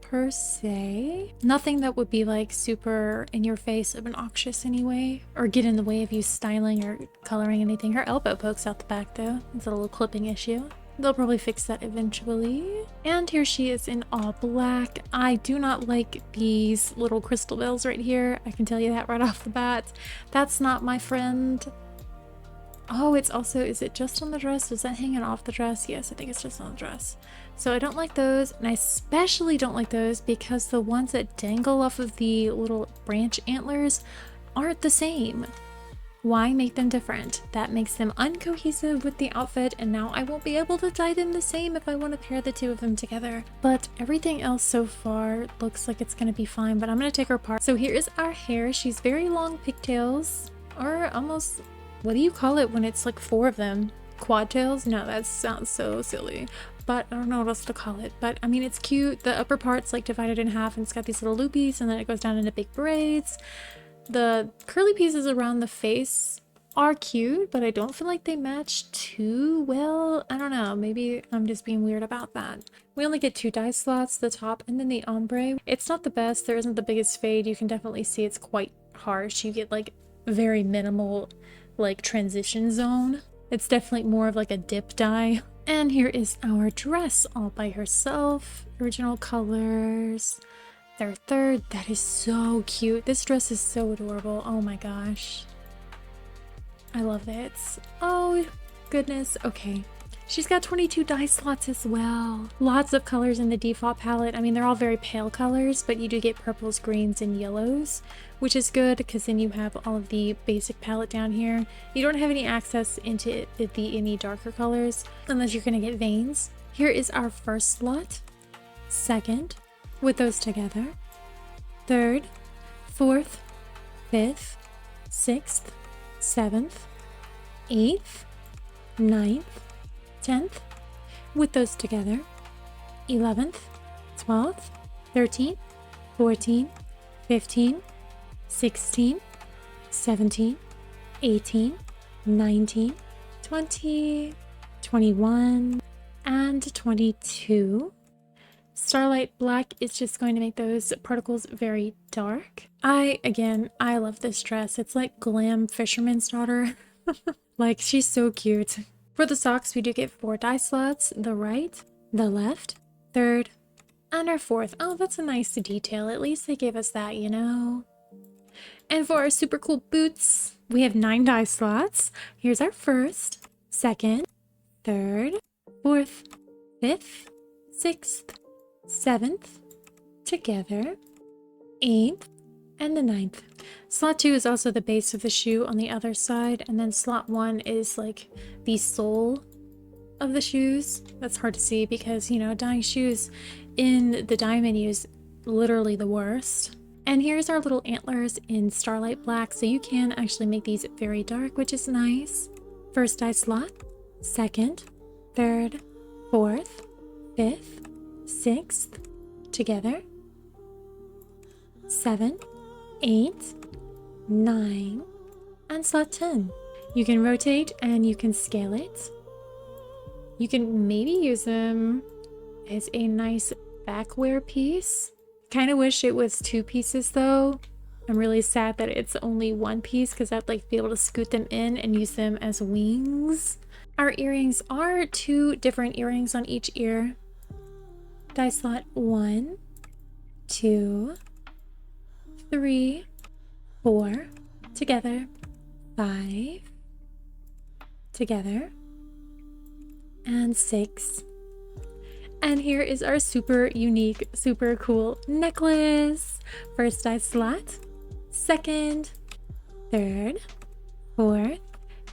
per se. Nothing that would be like super in your face obnoxious anyway, or get in the way of you styling or coloring anything. Her elbow pokes out the back though. It's a little clipping issue. They'll probably fix that eventually. And here she is in all black. I do not like these little crystal bells right here. I can tell you that right off the bat. That's not my friend. Oh, it's also, is it just on the dress? Is that hanging off the dress? Yes, I think it's just on the dress. So I don't like those, and I especially don't like those because the ones that dangle off of the little branch antlers aren't the same. Why make them different? That makes them uncohesive with the outfit, and now I won't be able to tie them the same if I want to pair the two of them together. But everything else so far looks like it's going to be fine, but I'm going to take her apart. So here is our hair. She's very long pigtails, or almost, what do you call it when it's like 4 of them? Quad tails? No, that sounds so silly. But I don't know what else to call it. But I mean, it's cute. The upper part's like divided in half and it's got these little loopies, and then it goes down into big braids. The curly pieces around the face are cute, but I don't feel like they match too well. I don't know, maybe I'm just being weird about that. We only get 2 dye slots, the top and then the ombre. It's not the best. There isn't the biggest fade. You can definitely see it's quite harsh. You get like very minimal like transition zone. It's definitely more of like a dip dye. And here is our dress all by herself. Original colors. Their third. That is so cute. This dress is so adorable. Oh my gosh. I love it. Oh goodness. Okay. She's got 22 dye slots as well. Lots of colors in the default palette. I mean, they're all very pale colors, but you do get purples, greens, and yellows, which is good because then you have all of the basic palette down here. You don't have any access into any darker colors unless you're going to get veins. Here is our first slot, second, with those together, third, fourth, fifth, sixth, seventh, eighth, ninth, 10th, with those together, 11th, 12th, 13th, 14th, 15th, 16th, 17th, 18th, 19th, 20, 21, and 22. Starlight Black is just going to make those particles very dark. I love this dress. It's like glam fisherman's daughter. Like, she's so cute. For the socks, we do get 4 dye slots, the right, the left, third, and our fourth. Oh, that's a nice detail. At least they gave us that, you know? And for our super cool boots, we have 9 dye slots. Here's our first, second, third, fourth, fifth, sixth, seventh, together, 8th, and the 9th. Slot 2 is also the base of the shoe on the other side, and then slot 1 is like the sole of the shoes. That's hard to see because, you know, dyeing shoes in the dye menu is literally the worst. And here's our little antlers in Starlight Black, so you can actually make these very dark, which is nice. First dye slot, second, third, fourth, fifth, 6th, together, 7, 8, 9, and slot 10. You can rotate and you can scale it. You can maybe use them as a nice backwear piece. Kind of wish it was 2 pieces though. I'm really sad that it's only 1 piece because I'd like to be able to scoot them in and use them as wings. Our earrings are 2 different earrings on each ear. Die slot 1, 2, 3, 4, together, 5, together, and 6. And here is our super unique, super cool necklace. First die slot, 2nd, 3rd, 4th,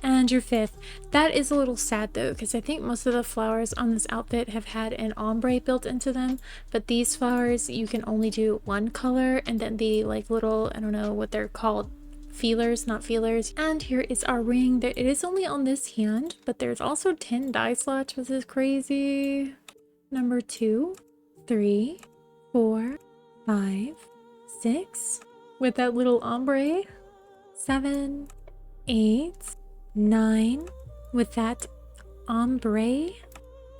and your 5th. That is a little sad though, because I think most of the flowers on this outfit have had an ombre built into them, but these flowers you can only do 1 color, and then the like little, I don't know what they're called, feelers, not feelers. And here is our ring. It is only on this hand, but there's also 10 die slots, which is crazy. Number 2, 3, 4, 5, 6, with that little ombre, 7, 8, 9, with that ombre,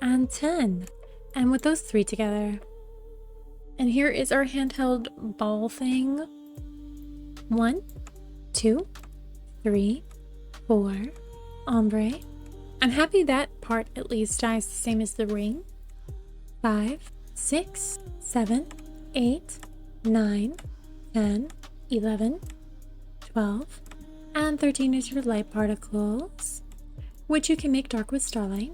and 10, and with those 3 together. And here is our handheld ball thing. 1, 2, 3, 4, ombre. I'm happy that part at least dies the same as the ring. 5, 6, 7, 8, 9, 10, 11, 12, and 13 is your light particles, which you can make dark with starlight.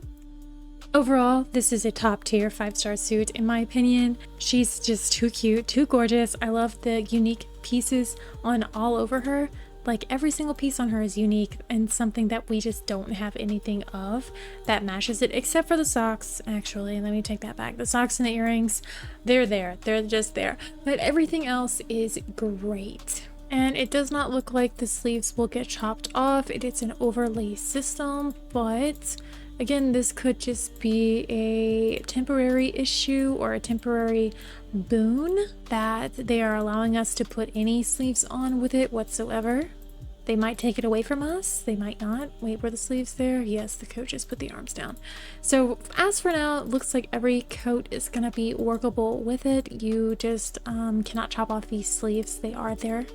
Overall, this is a top tier 5-star suit in my opinion. She's just too cute, too gorgeous. I love the unique pieces on all over her. Like every single piece on her is unique and something that we just don't have anything of that matches it, except for the socks. Actually, let me take that back. The socks and the earrings, they're there. They're just there. But everything else is great. And it does not look like the sleeves will get chopped off. It is an overlay system, but again, this could just be a temporary issue or a temporary boon that they are allowing us to put any sleeves on with it whatsoever. They might take it away from us. They might not. Wait, were the sleeves there? Yes, the coat just put the arms down. So as for now, it looks like every coat is going to be workable with it. You just cannot chop off these sleeves. They are there.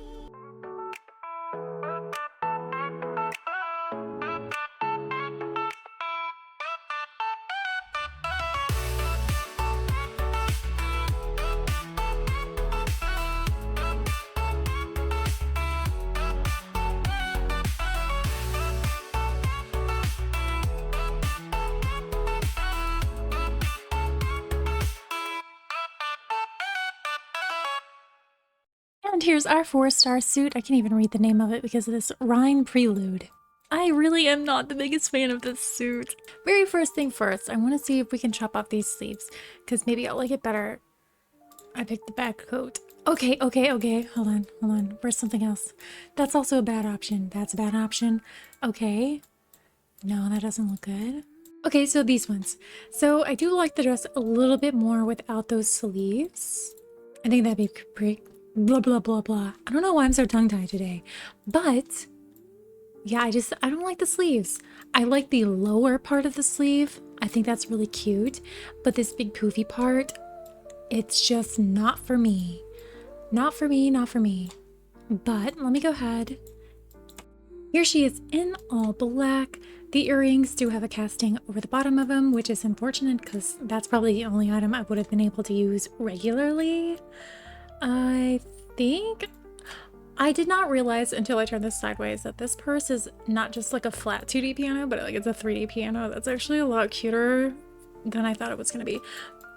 And here's our 4-star suit. I can't even read the name of it because of this Rime Prelude. I really am not the biggest fan of this suit. Very first thing first, I want to see if we can chop off these sleeves because maybe I'll like it better. I picked the back coat. Okay. Hold on. Where's something else? That's also a bad option. That's a bad option. Okay. No, that doesn't look good. Okay, so these ones. So I do like the dress a little bit more without those sleeves. I think that'd be pretty... blah blah blah blah. I don't know why I'm so tongue-tied today, but yeah, I don't like the sleeves. I like the lower part of the sleeve. I think that's really cute, but this big poofy part, it's just not for me. Not for me. But let me go ahead. Here she is in all black. The earrings do have a casting over the bottom of them, which is unfortunate because that's probably the only item I would have been able to use regularly. I think I did not realize until I turned this sideways that this purse is not just like a flat 2D piano, but like it's a 3D piano. That's actually a lot cuter than I thought it was going to be,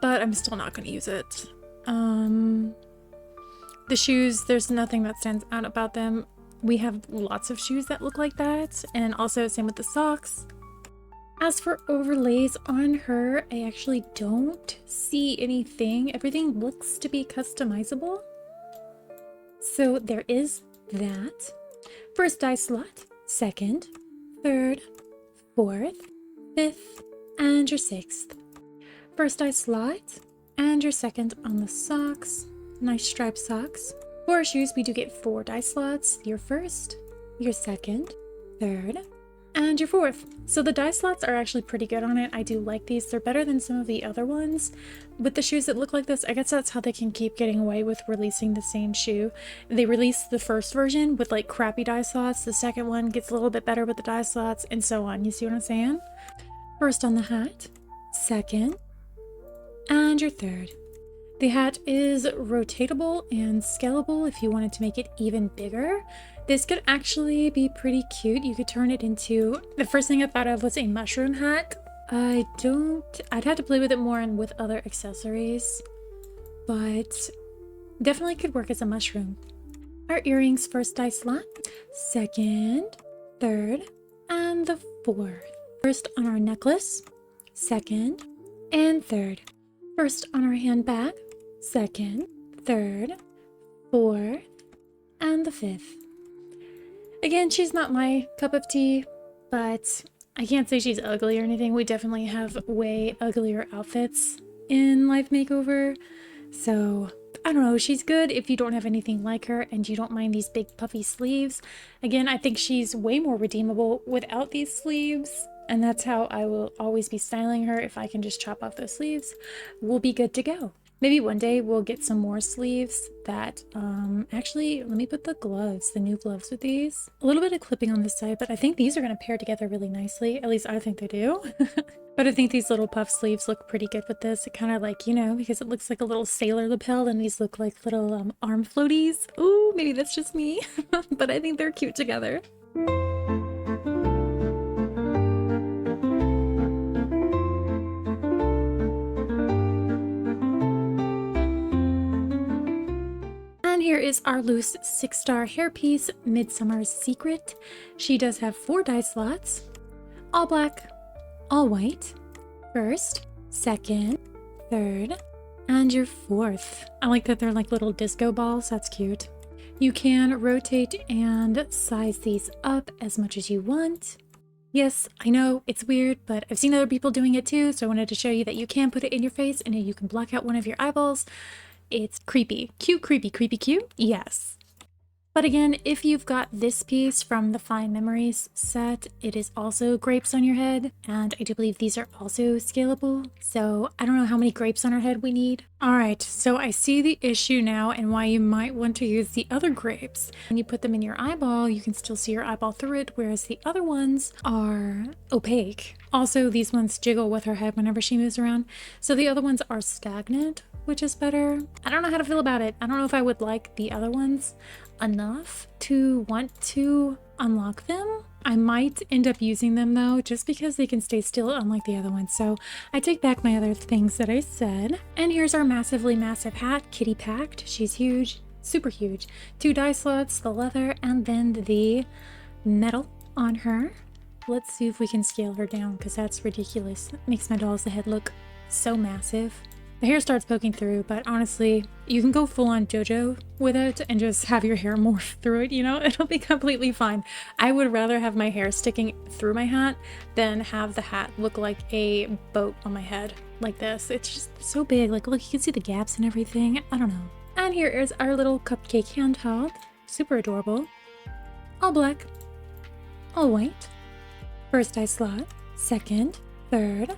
but I'm still not going to use it. The shoes, there's nothing that stands out about them. We have lots of shoes that look like that, and also same with the socks. As for overlays on her, I actually don't see anything. Everything looks to be customizable. So there is that. First die slot, 2nd, 3rd, 4th, 5th, and your 6th. First die slot, And your second on the socks. Nice striped socks. For our shoes, we do get 4 die slots. Your first, your second, third, and your fourth. So the die slots are actually pretty good on it. I do like these. They're better than some of the other ones. With the shoes that look like this, I guess that's how they can keep getting away with releasing the same shoe. They released the first version with like crappy die slots. The second one gets a little bit better with the die slots, and so on. You see what I'm saying? First on the hat, second, and your third. The hat is rotatable and scalable if you wanted to make it even bigger. This could actually be pretty cute. You could turn it into, the first thing I thought of was a mushroom hat. I'd have to play with it more and with other accessories, but definitely could work as a mushroom. Our earrings, first die slot, second, third, and the fourth. First on our necklace, second, and third. First on our handbag, second, third, fourth, and the fifth. Again, she's not my cup of tea, but I can't say she's ugly or anything. We definitely have way uglier outfits in Life Makeover. So, I don't know, she's good if you don't have anything like her and you don't mind these big puffy sleeves. Again, I think she's way more redeemable without these sleeves. And that's how I will always be styling her. If I can just chop off those sleeves, we'll be good to go. Maybe one day we'll get some more sleeves that, actually, let me put the gloves, the new gloves with these. A little bit of clipping on this side, but I think these are going to pair together really nicely. At least I think they do. But I think these little puff sleeves look pretty good with this. It kind of like, you know, because it looks like a little sailor lapel and these look like little arm floaties. Ooh, maybe that's just me. But I think they're cute together. Here is our loose 6-star hairpiece, Midsummer's Secret. She does have 4 die slots, all black, all white, first, second, third, and your fourth. I like that they're like little disco balls. That's cute. You can rotate and size these up as much as you want. Yes, I know it's weird, but I've seen other people doing it too, so I wanted to show you that you can put it in your face and you can block out one of your eyeballs. It's creepy. Cute, creepy, creepy, cute? Yes. But again, if you've got this piece from the Fine Memories set, it is also grapes on your head, and I do believe these are also scalable, so I don't know how many grapes on our head we need. Alright, so I see the issue now and why you might want to use the other grapes. When you put them in your eyeball, you can still see your eyeball through it, whereas the other ones are opaque. Also, these ones jiggle with her head whenever she moves around, so the other ones are stagnant, which is better. I don't know how to feel about it. I don't know if I would like the other ones enough to want to unlock them. I might end up using them though, just because they can stay still unlike the other ones. So I take back my other things that I said. And here's our massively massive hat, kitty packed. She's huge, super huge. 2 die slots, the leather, and then the metal on her. Let's see if we can scale her down because that's ridiculous. It makes my doll's head look so massive. The hair starts poking through, but honestly, you can go full on JoJo with it and just have your hair morph through it, you know? It'll be completely fine. I would rather have my hair sticking through my hat than have the hat look like a boat on my head like this. It's just so big. Like, look, you can see the gaps and everything. I don't know. And here is our little cupcake handheld. Super adorable. All black. All white. First die slot. Second. Third.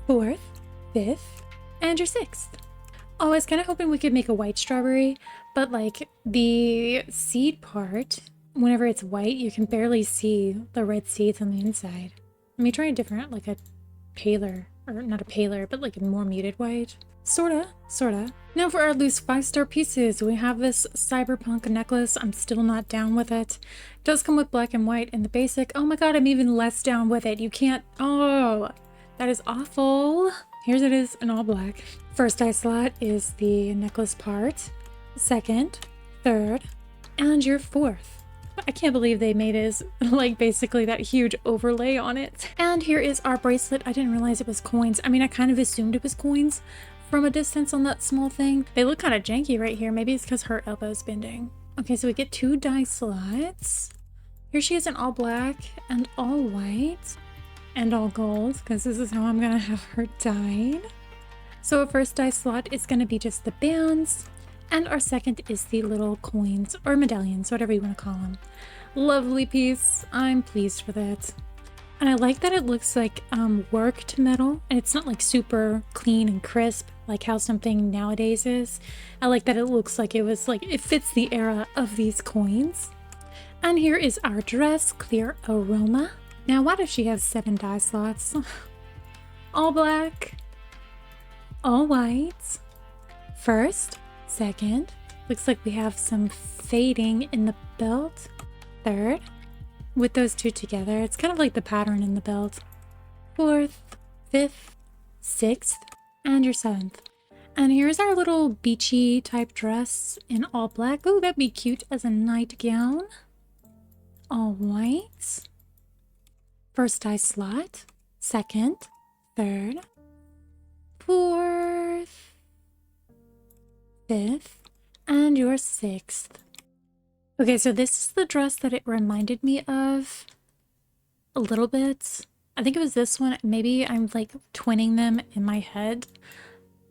Fourth. Fifth. And your 6th. Oh, I was kind of hoping we could make a white strawberry, but like the seed part, whenever it's white, you can barely see the red seeds on the inside. Let me try a different, like a paler, or not a paler, but like a more muted white. Sorta. Now for our loose 5-star pieces, we have this cyberpunk necklace. I'm still not down with it. It does come with black and white in the basic. Oh my god, I'm even less down with it. You can't, oh, that is awful. Here's it is in all black. First die slot is the necklace part, second, third, and your 4th. I can't believe they made it like basically that huge overlay on it. And here is our bracelet. I didn't realize it was coins. I mean, I kind of assumed it was coins from a distance on that small thing. They look kind of janky right here. Maybe it's because her elbow's bending. Okay, so we get 2 die slots. Here she is in all black and all white. And all gold, because this is how I'm gonna have her dyed. So our first die slot is going to be just the bands, and our second is the little coins or medallions, whatever you want to call them. Lovely piece. I'm pleased with it. And I like that it looks like worked metal, and it's not like super clean and crisp like how something nowadays is. I like that it looks like it was like it fits the era of these coins. And here is our dress, Clear Aroma. Now, why does she have 7 die slots? All black, all white. First, second, looks like we have some fading in the belt. Third, with those two together, it's kind of like the pattern in the belt. Fourth, fifth, sixth, and your 7th. And here's our little beachy type dress in all black. Oh, that'd be cute as a nightgown. All white. First die slot, second, third, fourth, fifth, and your 6th. Okay, so this is the dress that it reminded me of a little bit. I think it was this one. Maybe I'm like twinning them in my head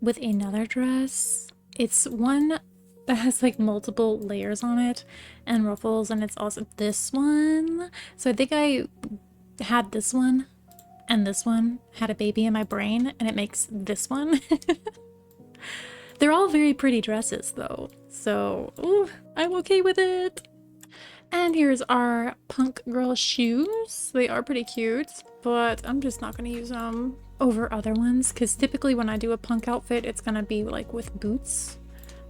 with another dress. It's one that has like multiple layers on it and ruffles, and it's also this one. So I think I had this one and this one had a baby in my brain, and it makes this one. They're all very pretty dresses though, so ooh, I'm okay with it. And here's our punk girl shoes. They are pretty cute, but I'm just not going to use them over other ones because typically when I do a punk outfit, it's going to be like with boots,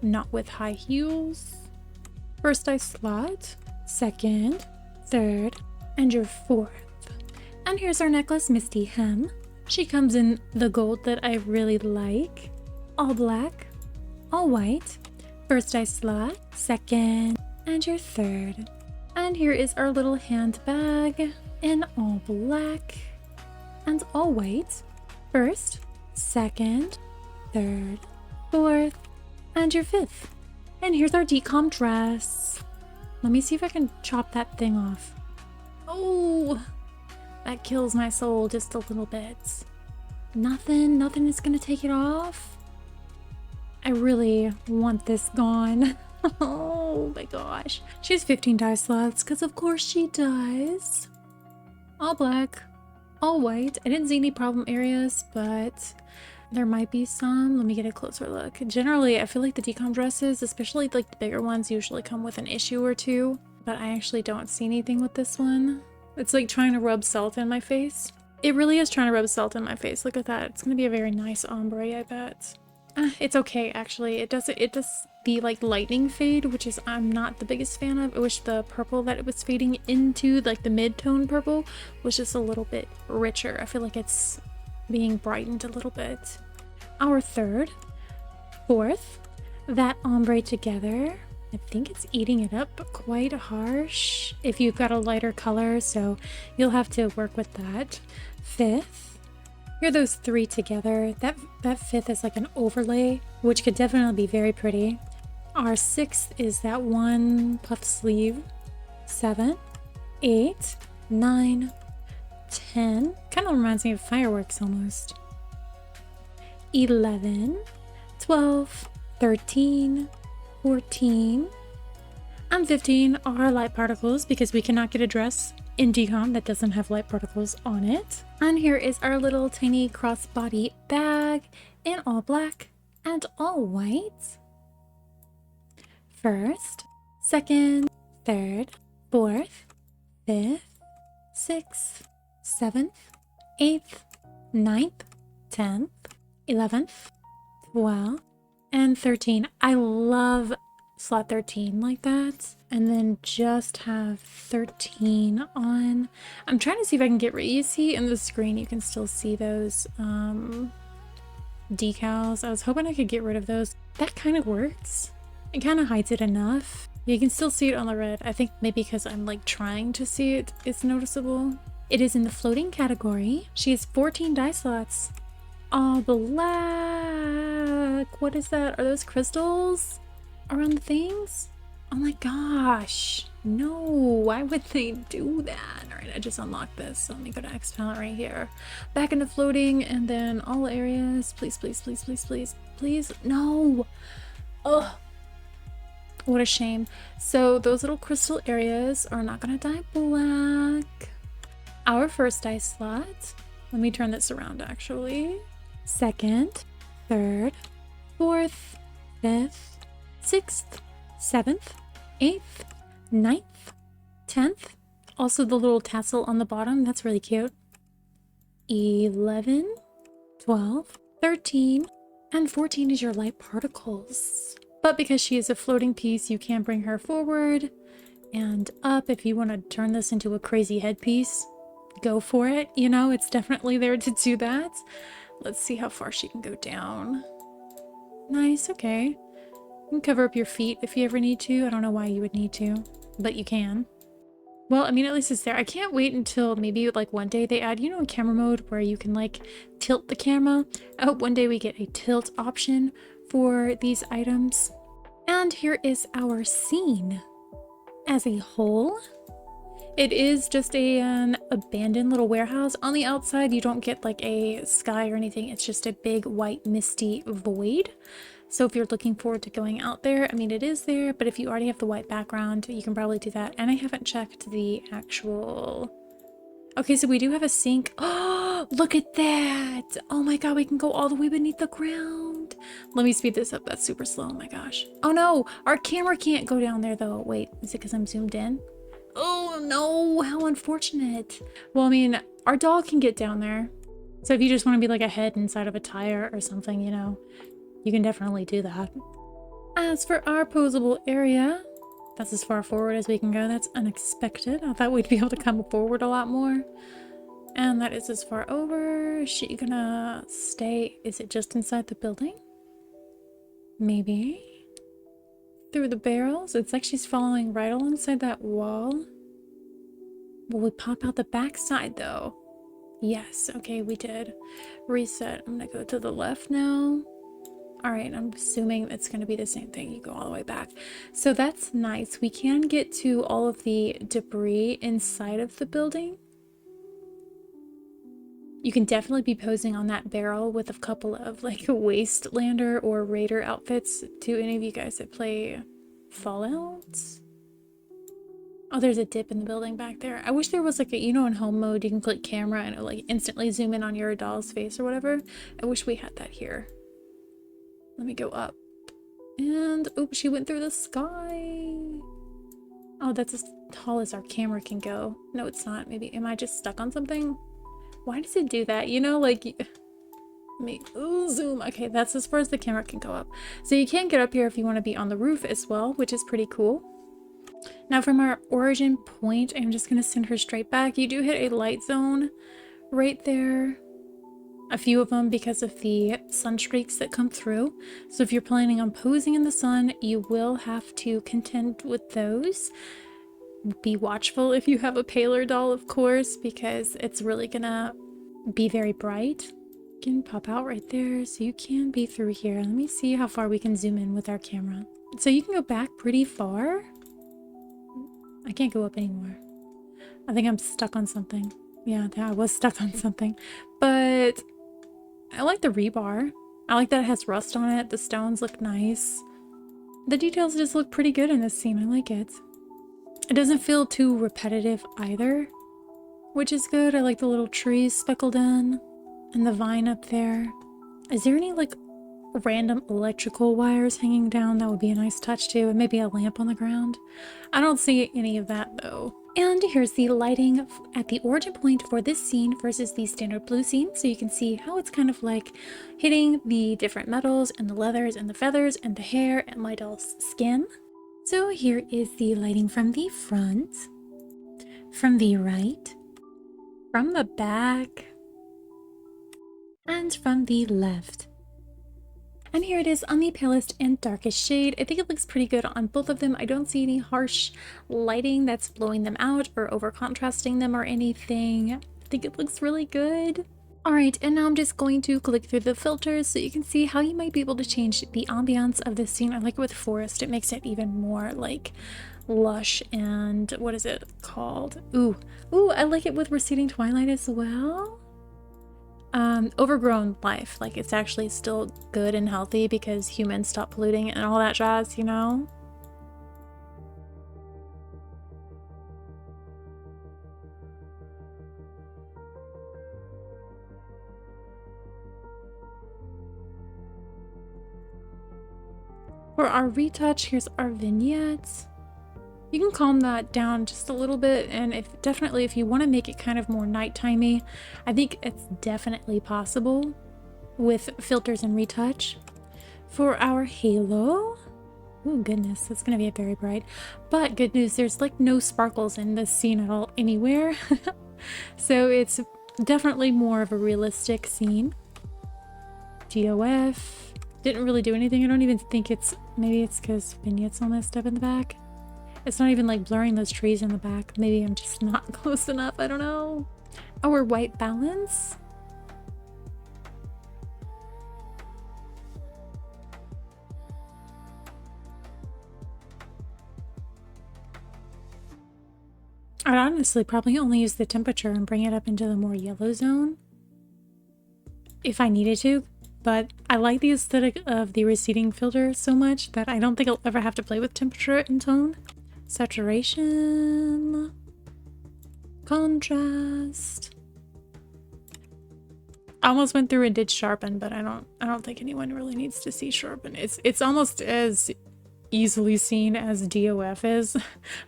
not with high heels. First die slot, second, third, and your 4th. And here's our necklace, Misty Hem. She comes in the gold that I really like. All black, all white. First die slot, second, and your 3rd. And here is our little handbag in all black and all white. First, second, 3rd, 4th, and your 5th. And here's our decom dress. Let me see if I can chop that thing off. Oh, that kills my soul just a little bit. Nothing is gonna take it off. I really want this gone. Oh my gosh. She has 15 die slots, because of course she does. All black, all white. I didn't see any problem areas, but there might be some. Let me get a closer look. Generally, I feel like the decom dresses, especially like the bigger ones, usually come with an issue or two, but I actually don't see anything with this one. It's like trying to rub salt in my face. It really is trying to rub salt in my face. Look at that. It's gonna be a very nice ombre, I bet. It's okay, actually. It does the like lightning fade, which is I'm not the biggest fan of. I wish the purple that it was fading into, like the mid-tone purple, was just a little bit richer. I feel like it's being brightened a little bit. Our 3rd, 4th, that ombre together. I think it's eating it up quite harsh if you've got a lighter color, so you'll have to work with that. 5th. Here are those 3 together. That 5th is like an overlay, which could definitely be very pretty. Our 6th is that one puff sleeve. 7, 8, 9, 10. Kind of reminds me of fireworks almost. 11, 12, 13, 14, and 15 are light particles because we cannot get a dress in decom that doesn't have light particles on it. And here is our little tiny crossbody bag in all black and all white. First, second, 3rd, 4th, 5th, 6th, 7th, 8th, 9th, 10th, 11th, 12th, and 13. I love slot 13 like that, and then just have 13 on. I'm trying to see if I can get rid. You see in the screen you can still see those decals. I was hoping I could get rid of those. That kind of works. It kind of hides it enough. You can still see it on the red. I think maybe because I'm like trying to see it, it's noticeable. It is in the floating category. She has 14 die slots. All black. What is that? Are those crystals around the things? Oh my gosh. No, why would they do that? All right, I just unlocked this. So let me go to X palette right here. Back into floating and then all areas. Please, please, please, please, please, please. No. Oh, what a shame. So those little crystal areas are not gonna dye black. Our first dye slot. Let me turn this around actually. Second, third, fourth, fifth, sixth, 7th, 8th, 9th, 10th. Also the little tassel on the bottom, that's really cute. 11, 12, 13, and 14 is your light particles. But because she is a floating piece, you can bring her forward and up. If you want to turn this into a crazy headpiece, go for it. You know, it's definitely there to do that. Let's see how far she can go down. Nice, okay. You can cover up your feet if you ever need to. I don't know why you would need to, but you can. Well, I mean, at least it's there. I can't wait until maybe like one day they add, you know, in camera mode where you can like tilt the camera. I hope one day we get a tilt option for these items. And here is our scene as a whole. It is just an abandoned little warehouse. On the outside, you don't get like a sky or anything. It's just a big white misty void. So if you're looking forward to going out there, I mean, it is there, but if you already have the white background, you can probably do that. And I haven't checked the actual... Okay, so we do have a sink. Oh, look at that. Oh my God, we can go all the way beneath the ground. Let me speed this up. That's super slow. Oh my gosh. Oh no, our camera can't go down there though. Wait, is it because I'm zoomed in? Oh no, how unfortunate. Well, I mean, our dog can get down there. So if you just want to be like a head inside of a tire or something, you know, you can definitely do that. As for our posable area, that's as far forward as we can go. That's unexpected. I thought we'd be able to come forward a lot more. And that is as far over. Is she gonna stay? Is it just inside the building? Maybe. Through the barrels? It's like she's following right alongside that wall. Will we pop out the backside though? Yes, okay, we did. Reset. I'm gonna go to the left now. All right, I'm assuming it's going to be the same thing. You go all the way back. So that's nice. We can get to all of the debris inside of the building. You can definitely be posing on that barrel with a couple of like Wastelander or Raider outfits. Do any of you guys that play Fallout? Oh, there's a dip in the building back there. I wish there was like a, you know, in home mode, you can click camera and it'll like instantly zoom in on your doll's face or whatever. I wish we had that here. Let me go up. And, oh, she went through the sky. Oh, that's as tall as our camera can go. No, it's not. Maybe, am I just stuck on something? Why does it do that? You know, like, let me zoom. Okay, that's as far as the camera can go up. So you can get up here if you want to be on the roof as well, which is pretty cool. Now from our origin point, I'm just going to send her straight back. You do hit a light zone right there. A few of them because of the sun streaks that come through. So if you're planning on posing in the sun, you will have to contend with those. Be watchful if you have a paler doll, of course, because it's really gonna be very bright. You can pop out right there, so you can be through here. Let me see how far we can zoom in with our camera. So you can go back pretty far. I can't go up anymore. I think I'm stuck on something. Yeah, I was stuck on something. But I like the rebar. I like that it has rust on it. The stones look nice. The details just look pretty good in this scene. I like it. It doesn't feel too repetitive either, which is good. I like the little trees speckled in and the vine up there. Is there any like random electrical wires hanging down? That would be a nice touch too. And maybe a lamp on the ground. I don't see any of that though. And here's the lighting at the origin point for this scene versus the standard blue scene. So you can see how it's kind of like hitting the different metals and the leathers and the feathers and the hair and my doll's skin. So here is the lighting from the front, from the right, from the back, and from the left. And here it is on the palest and darkest shade. I think it looks pretty good on both of them. I don't see any harsh lighting that's blowing them out or over contrasting them or anything. I think it looks really good. Alright, and now I'm just going to click through the filters so you can see how you might be able to change the ambiance of this scene. I like it with forest. It makes it even more like lush and what is it called? Ooh, I like it with receding twilight as well. Overgrown life, like it's actually still good and healthy because humans stop polluting and all that jazz, you know? For our retouch, here's our vignettes. You can calm that down just a little bit, and if you want to make it kind of more nighttimey, I think it's definitely possible with filters and retouch. For our halo, oh goodness, that's gonna be very bright. But good news, there's like no sparkles in this scene at all anywhere. So it's definitely more of a realistic scene. DOF didn't really do anything. I don't even think maybe it's because vignettes all messed up in the back. It's not even like blurring those trees in the back. Maybe I'm just not close enough. I don't know. Our white balance. I'd honestly probably only use the temperature and bring it up into the more yellow zone if I needed to. But I like the aesthetic of the receding filter so much that I don't think I'll ever have to play with temperature and tone. Saturation, contrast. I almost went through and did sharpen, but I don't think anyone really needs to see sharpen. It's almost as easily seen as DOF is.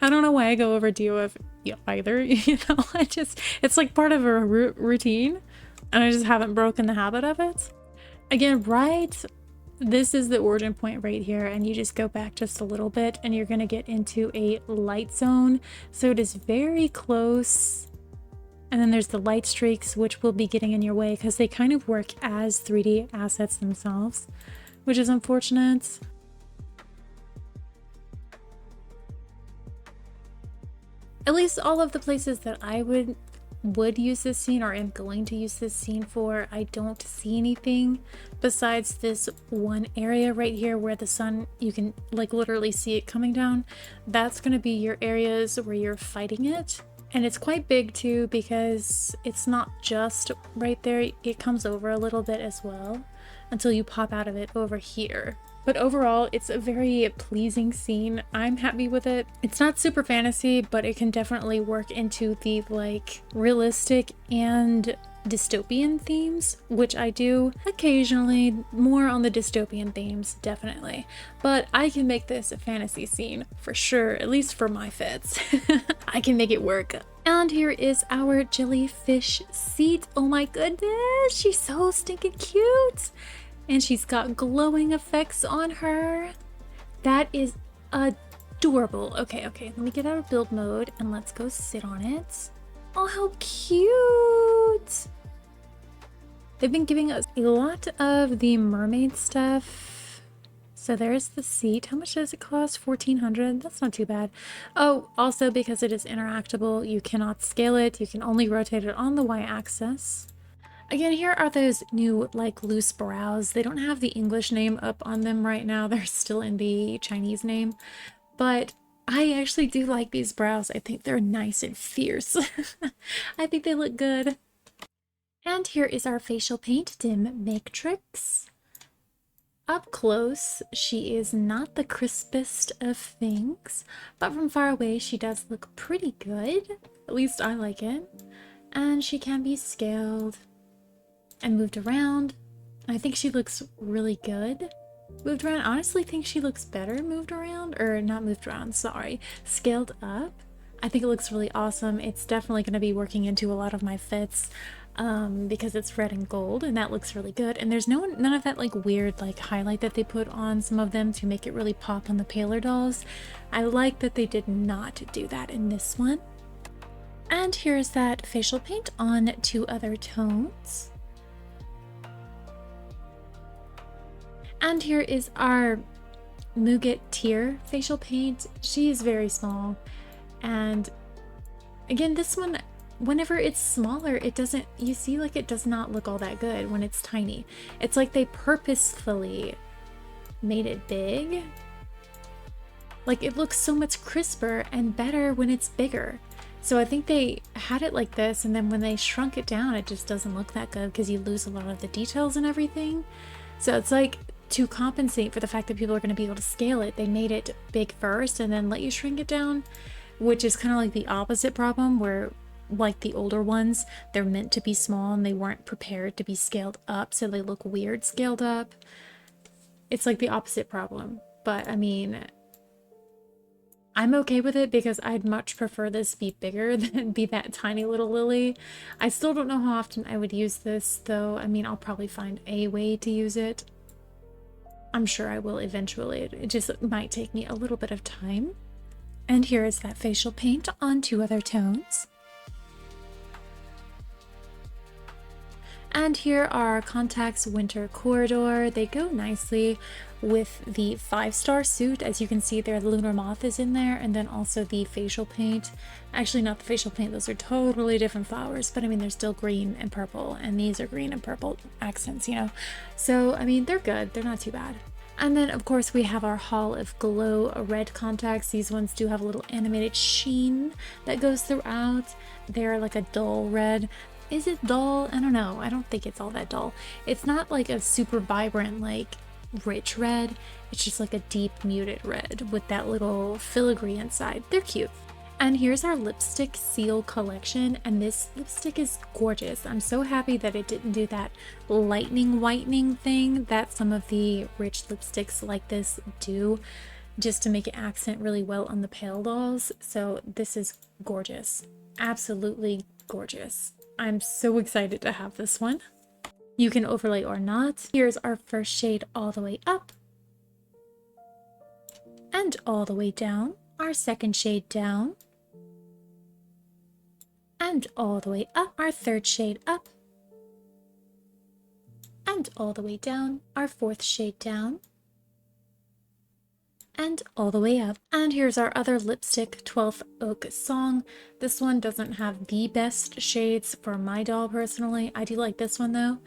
I don't know why I go over DOF either, you know. It's like part of a routine, and I just haven't broken the habit of it. Again, right, this is the origin point right here, and you just go back just a little bit and you're going to get into a light zone. So it is very close. And then there's the light streaks, which will be getting in your way because they kind of work as 3D assets themselves, which is unfortunate. At least all of the places that I would use this scene or am going to use this scene for, I don't see anything besides this one area right here where the sun, you can like literally see it coming down. That's going to be your areas where you're fighting it. And it's quite big too because it's not just right there, it comes over a little bit as well until you pop out of it over here. But overall, it's a very pleasing scene. I'm happy with it. It's not super fantasy, but it can definitely work into the like realistic and dystopian themes, which I do occasionally, more on the dystopian themes, definitely. But I can make this a fantasy scene for sure, at least for my fits. I can make it work. And here is our jellyfish seat. Oh my goodness, she's so stinking cute. And she's got glowing effects on her. That is adorable. Okay, let me get out of build mode and let's go sit on it. Oh, how cute. They've been giving us a lot of the mermaid stuff. So there's the seat. How much does it cost? 1400. That's not too bad. Oh, also because it is interactable, you cannot scale it. You can only rotate it on the y-axis. Again, here are those new like loose brows. They don't have the English name up on them right now. They're still in the Chinese name. But I actually do like these brows. I think they're nice and fierce. I think they look good. And here is our facial paint, Dim Matrix. Up close, she is not the crispest of things, but from far away she does look pretty good. At least I like it. And she can be scaled and moved around. I think she looks really good moved around. I honestly think she looks better moved around, or not moved around, sorry, scaled up. I think it looks really awesome. It's definitely going to be working into a lot of my fits because it's red and gold, and that looks really good. And there's none of that like weird like highlight that they put on some of them to make it really pop on the paler dolls. I like that they did not do that in this one. And here's that facial paint on 2 other tones. And here is our Muget Tear facial paint. She is very small. And again, this one, whenever it's smaller, it doesn't, you see, like, it does not look all that good when it's tiny. It's like they purposefully made it big. Like, it looks so much crisper and better when it's bigger. So I think they had it like this, and then when they shrunk it down, it just doesn't look that good because you lose a lot of the details and everything. So it's like, to compensate for the fact that people are going to be able to scale it, they made it big first and then let you shrink it down, which is kind of like the opposite problem where, like the older ones, they're meant to be small and they weren't prepared to be scaled up, so they look weird scaled up. It's like the opposite problem. But I mean, I'm okay with it because I'd much prefer this be bigger than be that tiny little lily. I still don't know how often I would use this though. I mean, I'll probably find a way to use it. I'm sure I will eventually. It just might take me a little bit of time. And here is that facial paint on 2 other tones. And here are Contact's Winter Corridor. They go nicely with the 5-star suit. As you can see there, the lunar moth is in there, and then also the facial paint. Actually, not the facial paint, those are totally different flowers, but I mean, they're still green and purple, and these are green and purple accents, you know? So, I mean, they're good. They're not too bad. And then, of course, we have our haul of glow red contacts. These ones do have a little animated sheen that goes throughout. They're like a dull red. Is it dull? I don't know. I don't think it's all that dull. It's not like a super vibrant, like rich red. It's just like a deep muted red with that little filigree inside. They're cute. And here's our lipstick seal collection, and this lipstick is gorgeous. I'm so happy that it didn't do that lightning whitening thing that some of the rich lipsticks like this do, just to make it accent really well on the pale dolls. So this is gorgeous. Absolutely gorgeous. I'm so excited to have this one. You can overlay or not. Here's our first shade all the way up and all the way down. Our second shade down and all the way up. Our third shade up and all the way down. Our fourth shade down and all the way up. And here's our other lipstick, 12th Oak Song. This one doesn't have the best shades for my doll personally. I do like this one though.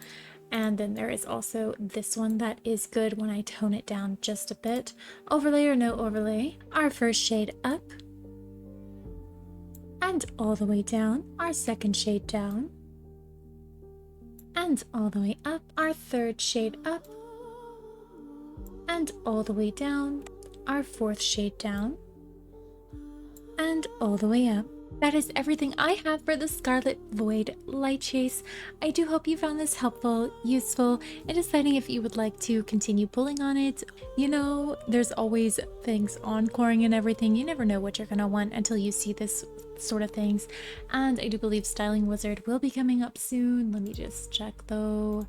And then there is also this one that is good when I tone it down just a bit. Overlay or no overlay. Our first shade up and all the way down. Our second shade down and all the way up. Our third shade up and all the way down. Our fourth shade down and all the way up. That is everything I have for the Scarlet Void light chase. I do hope you found this helpful, useful, and deciding if you would like to continue pulling on it. You know, there's always things encoring and everything. You never know what you're gonna want until you see this sort of things. And I do believe Styling Wizard will be coming up soon. Let me just check though.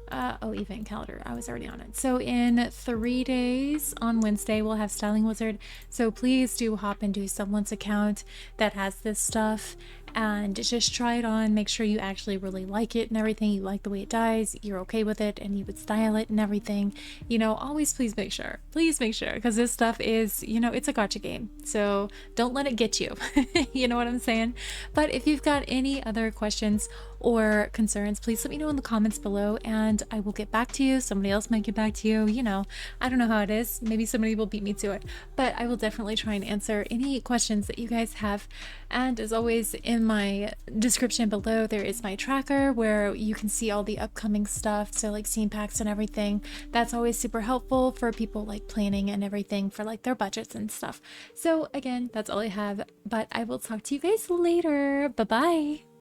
Oh, event calendar. I was already on it. So in 3 days on Wednesday, we'll have Styling Wizard. So please do hop into someone's account that has this stuff and just try it on. Make sure you actually really like it and everything. You like the way it dyes, you're okay with it, and you would style it and everything. You know, always please make sure, because this stuff is, you know, it's a gotcha game. So don't let it get you. You know what I'm saying? But if you've got any other questions or concerns, please let me know in the comments below and I will get back to you. Somebody else might get back to you. You know, I don't know how it is. Maybe somebody will beat me to it, but I will definitely try and answer any questions that you guys have. And as always, in my description below, there is my tracker where you can see all the upcoming stuff. So like scene packs and everything. That's always super helpful for people like planning and everything for like their budgets and stuff. So again, that's all I have, but I will talk to you guys later. Bye bye.